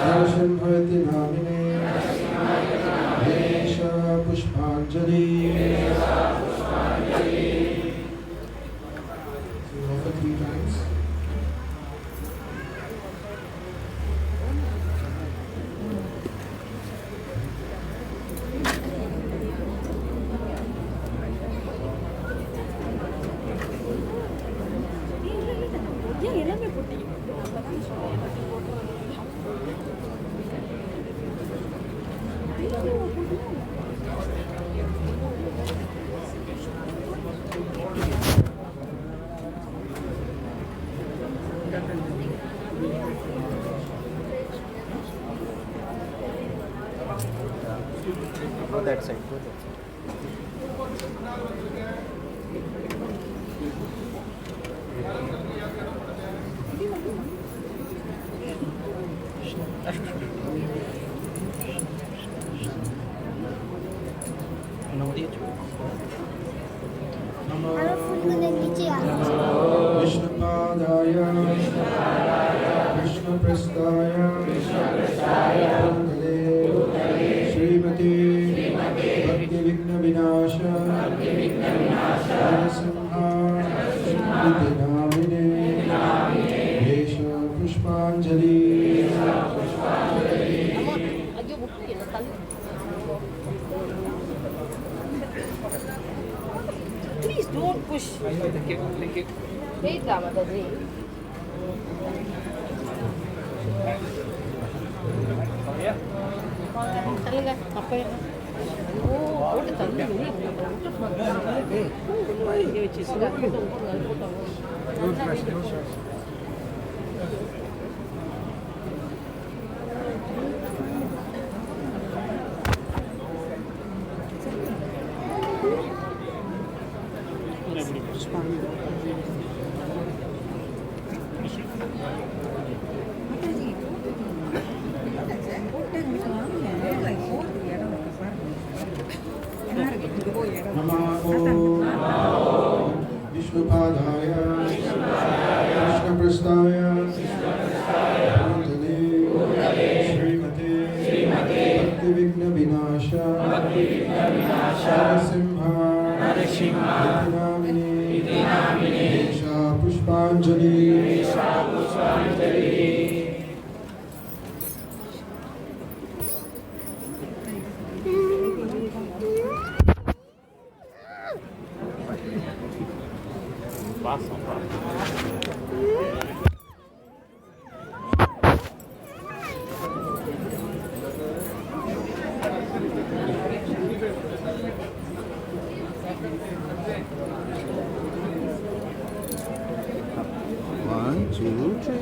[SPEAKER 7] Narasimha Namine Pushpanjali Go that side. Vishnupadaya Vishnuprasthaya Bhutale Srimati Bhakti Vigna Vinasha Narasimha Swami Vyasa Pushpanjali.
[SPEAKER 15] Please don't push. Thank you. Wait, Ramadaji. Taliga, apa ya? Oh, udah tadi ini. Ini cheese sudah.
[SPEAKER 7] Vishnupadaya Vishnuprasthaya Bhutale Srimati Bhakti Vigna Vinasha Narasimha Vyasa Pushpanjali. One, two, three.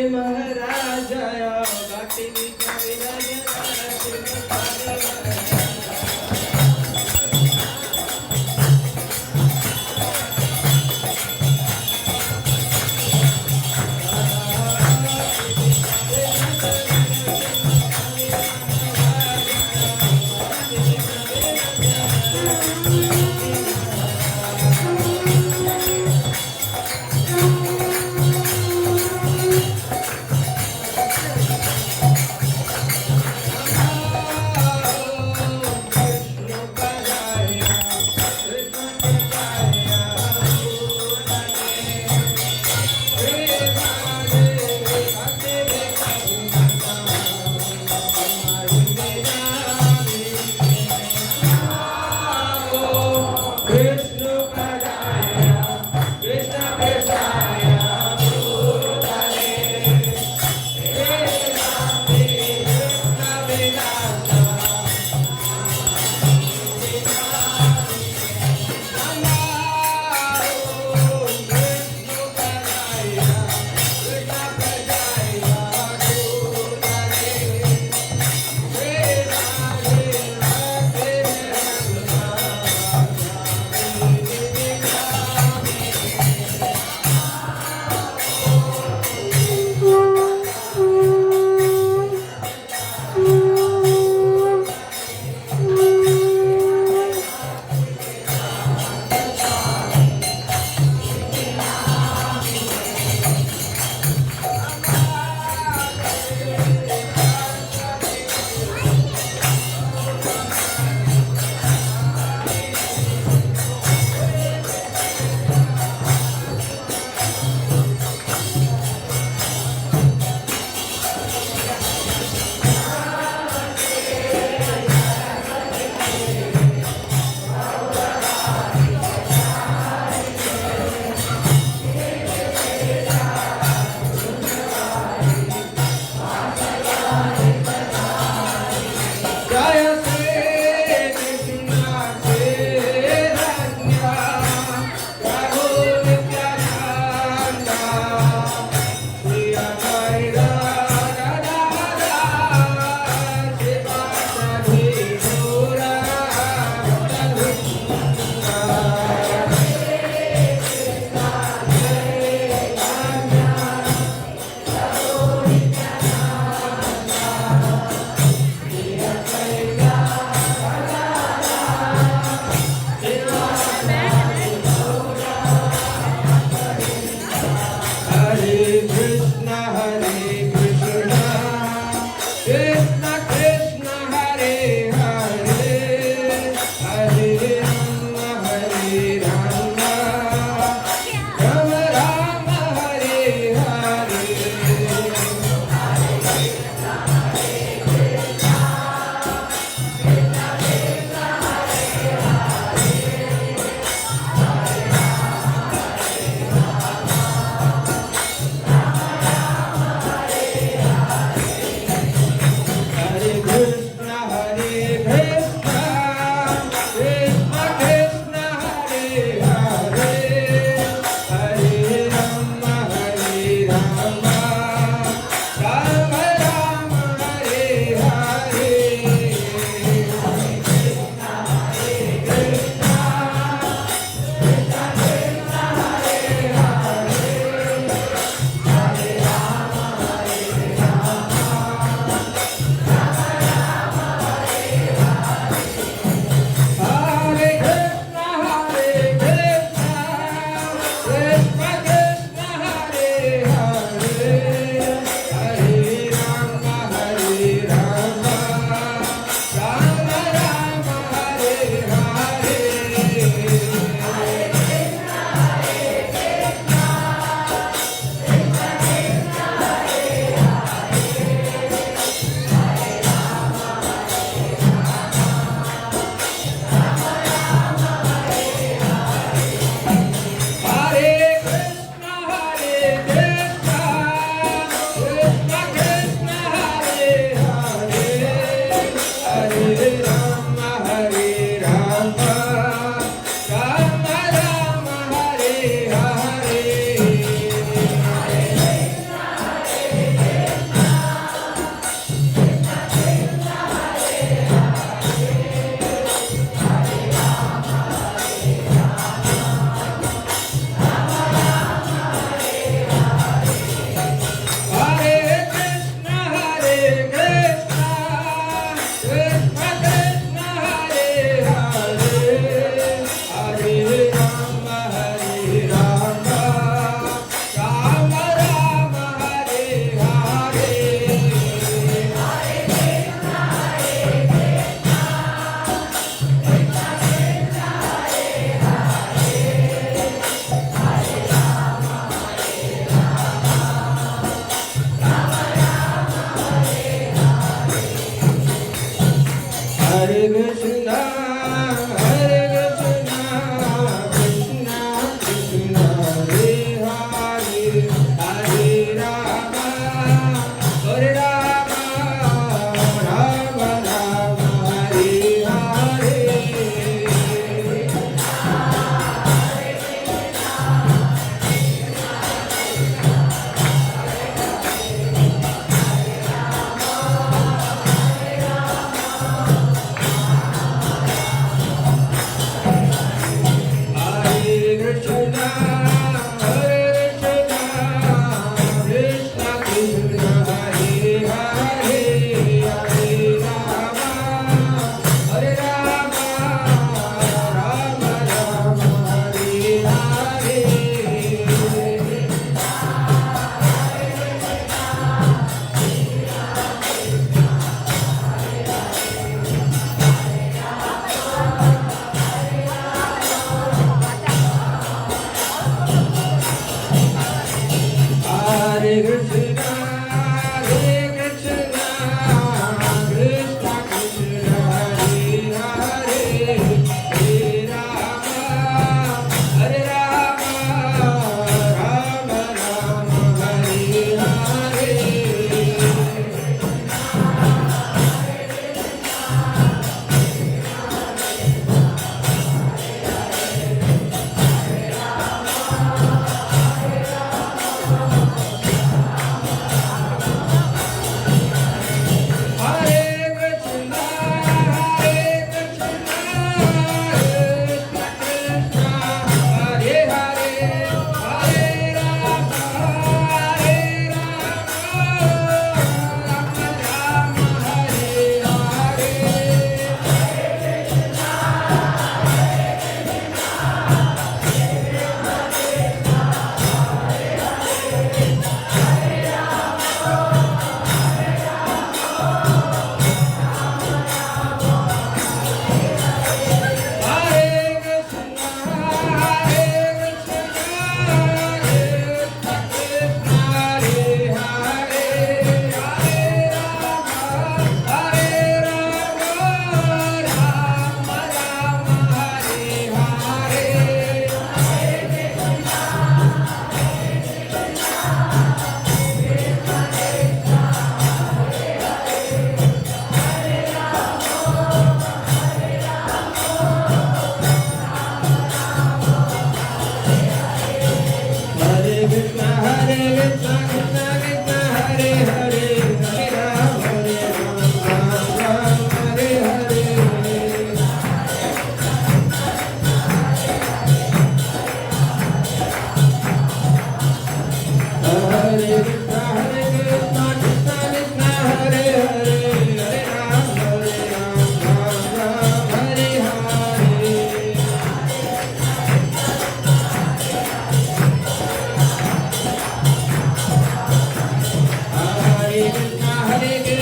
[SPEAKER 11] महाराज जय भक्ति विघ्न
[SPEAKER 16] Hare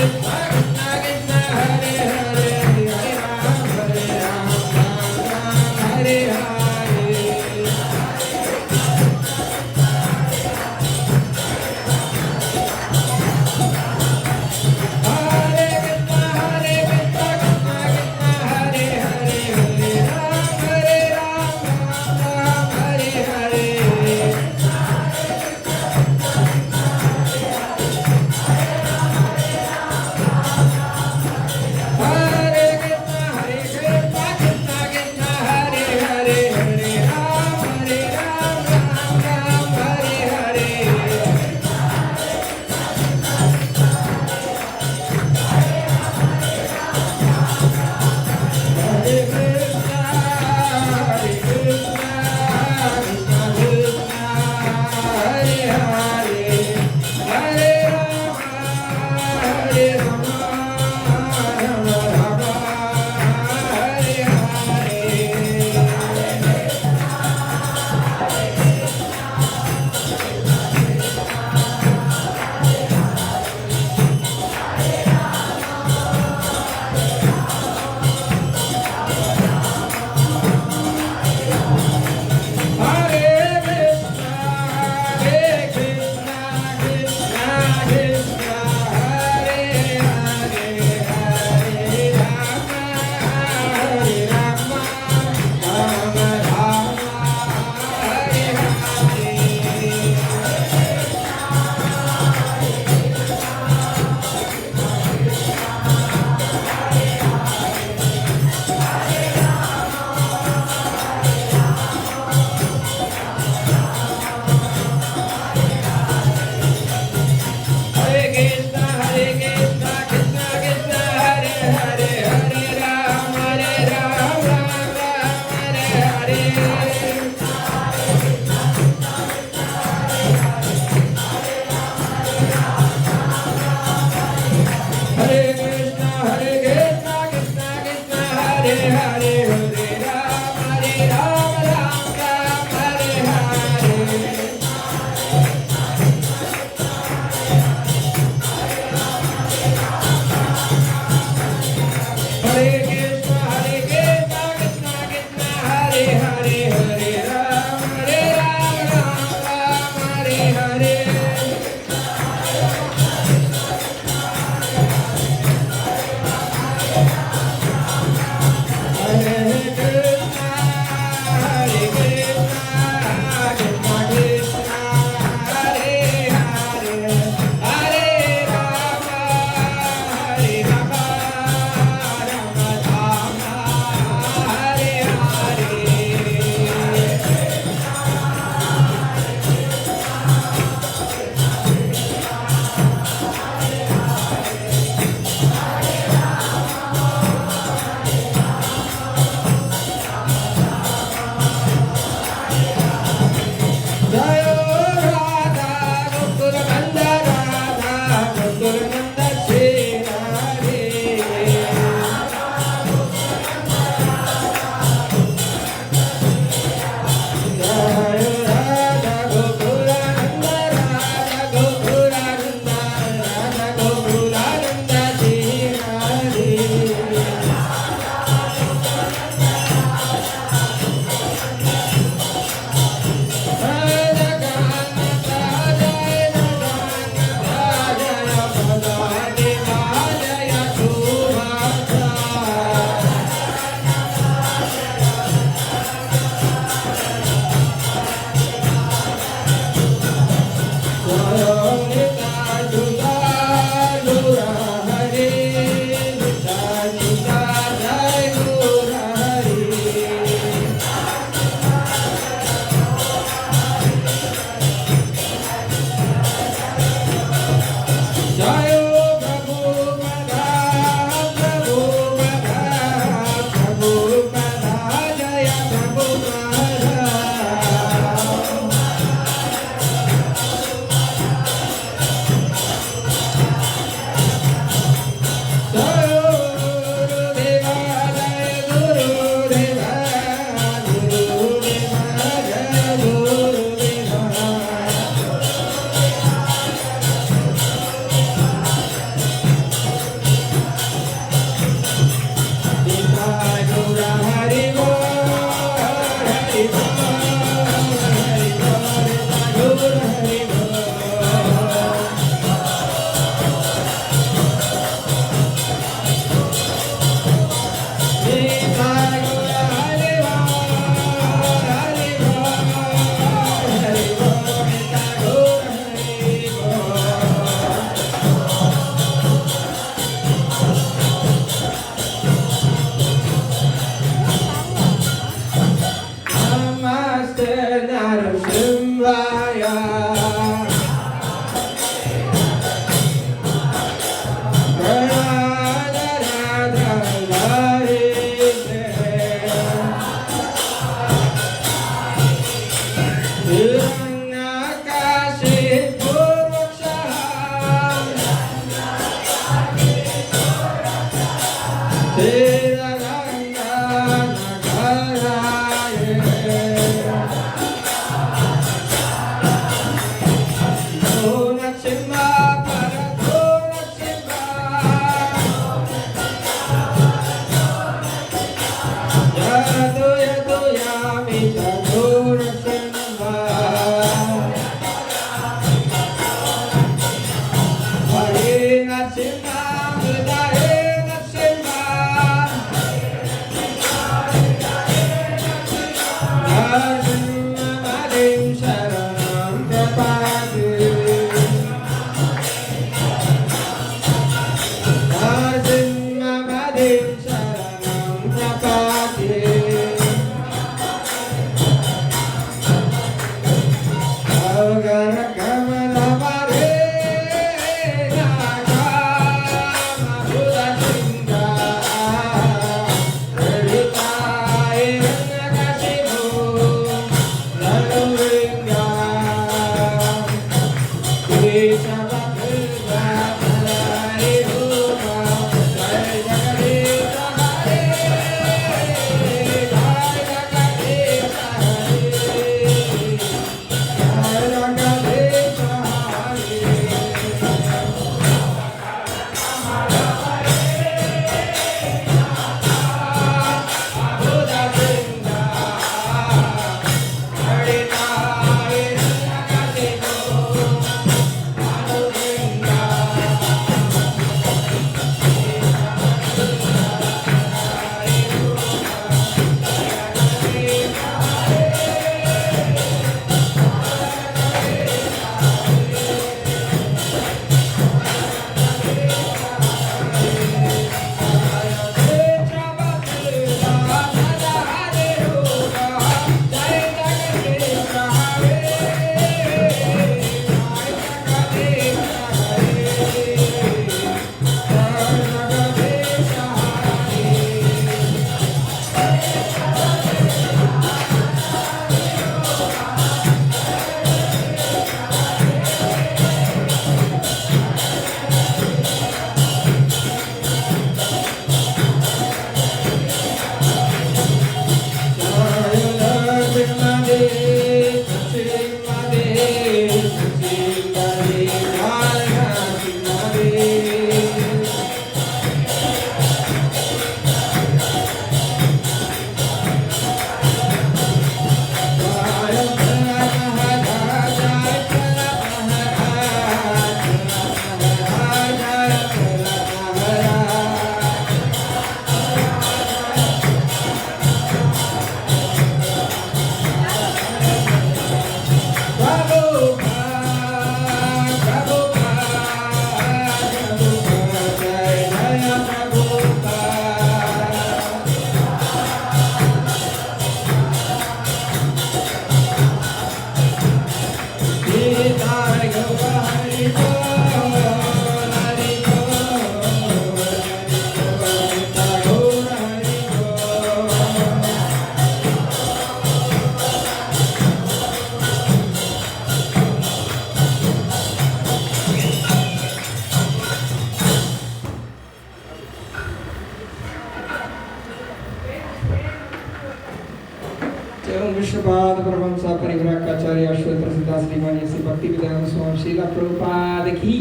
[SPEAKER 11] Vishnupad Paramhans परिव्राजकाचार्य अश्वत्थ सिद्धांत श्रीमानी श्री भक्ति विद्यानंद स्वामी श्रीला प्रभुपाद की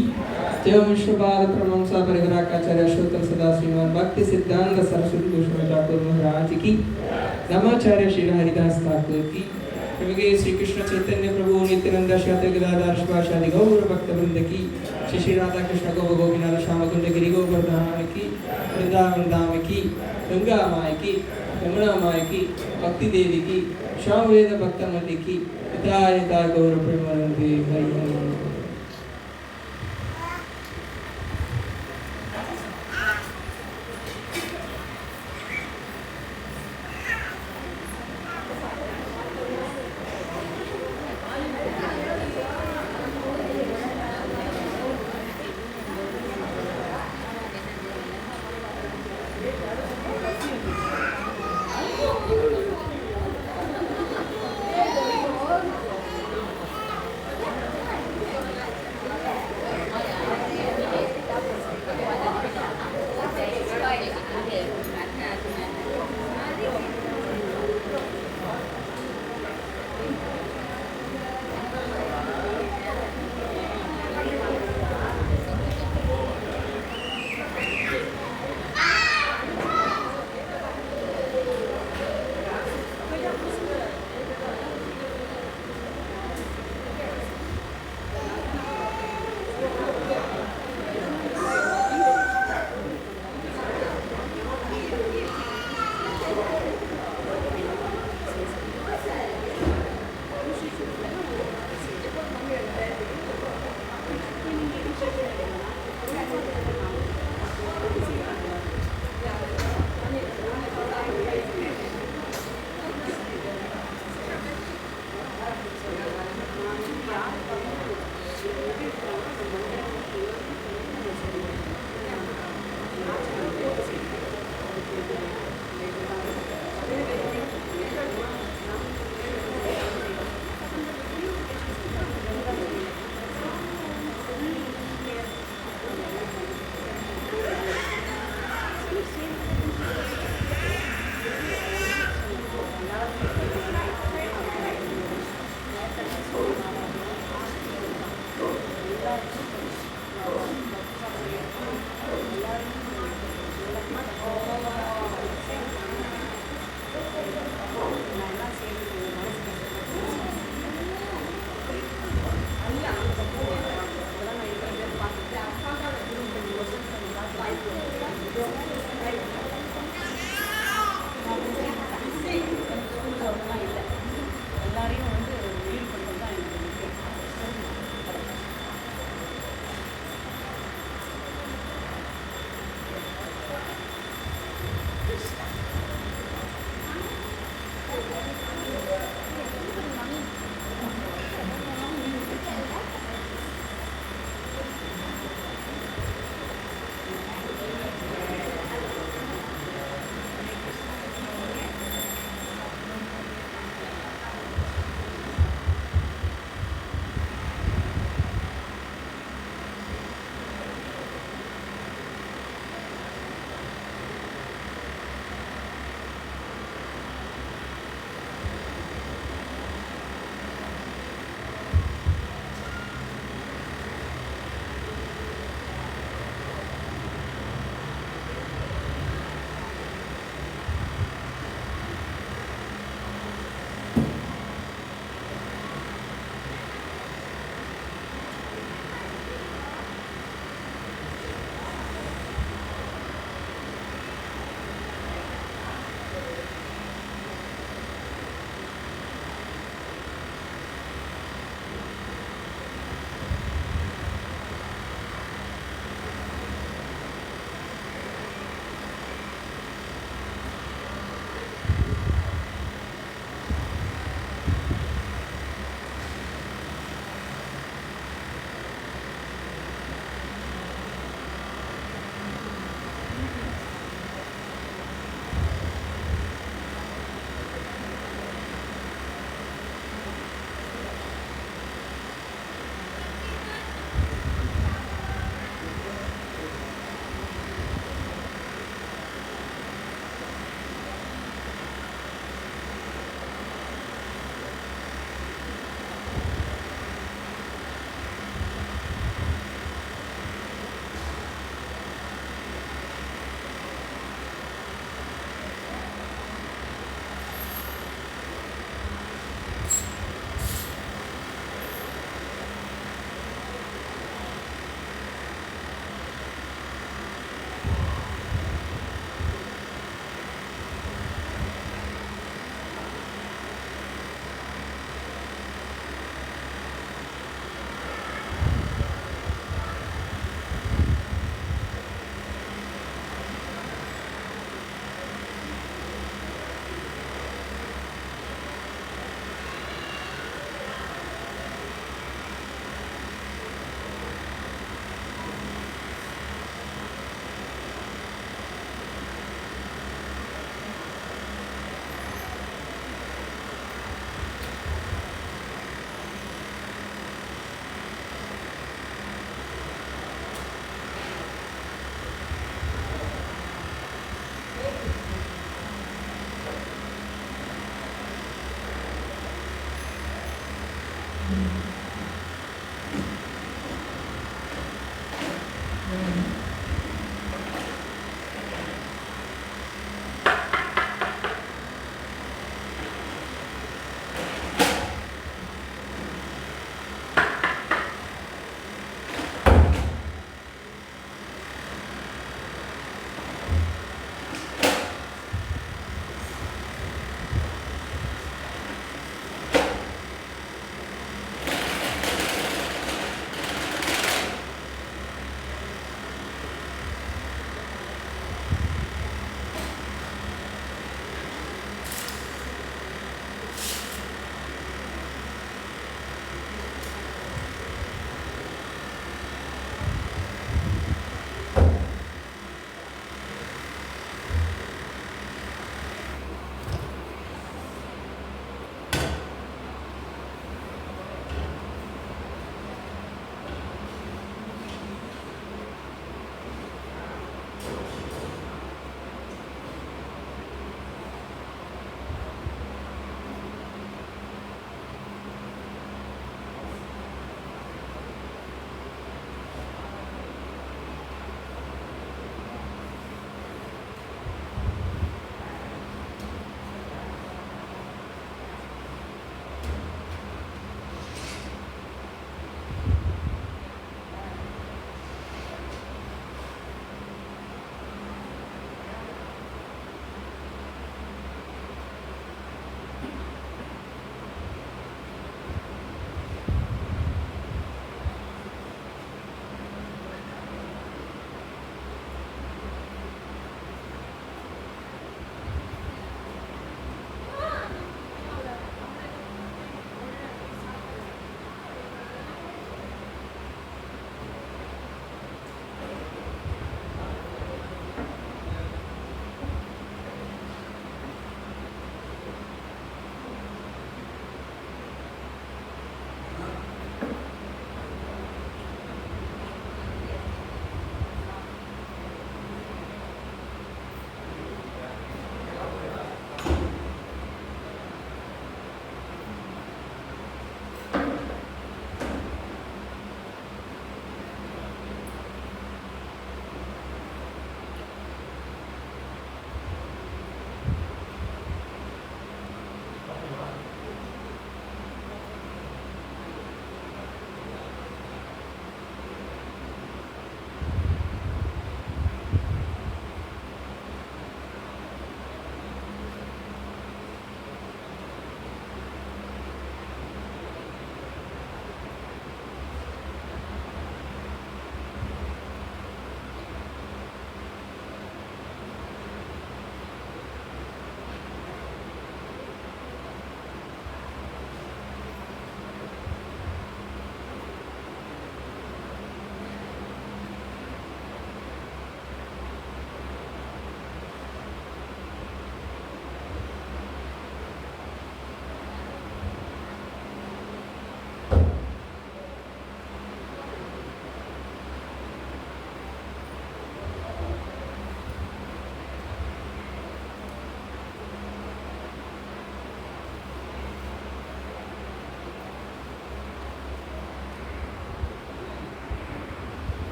[SPEAKER 11] जय। विष्णुपाद परमहंस परिव्राजकाचार्य अश्वत्थ सिद्धांत श्रीमान भक्ति सिद्धांत सरस्वती गोस्वामी ठाकुर महाराज की। नमाचार्य श्री हरिदास ठाकुर की। प्रभु श्री कृष्ण चैतन्य प्रभु नित्यानंद श्री गदाधर शिवाचार्य गौर भक्त वृंद की। श्री श्री राधा कृष्ण गो गोविंद श्याम कुंड गिरि गोवर्धन की। वृंदावन धाम की। गंगा माई की। यमुना माई की। भक्ति देवी की। श्याम वेद भक्त मंडी की। पिता गौर प्रेमानंदे हरि हरि।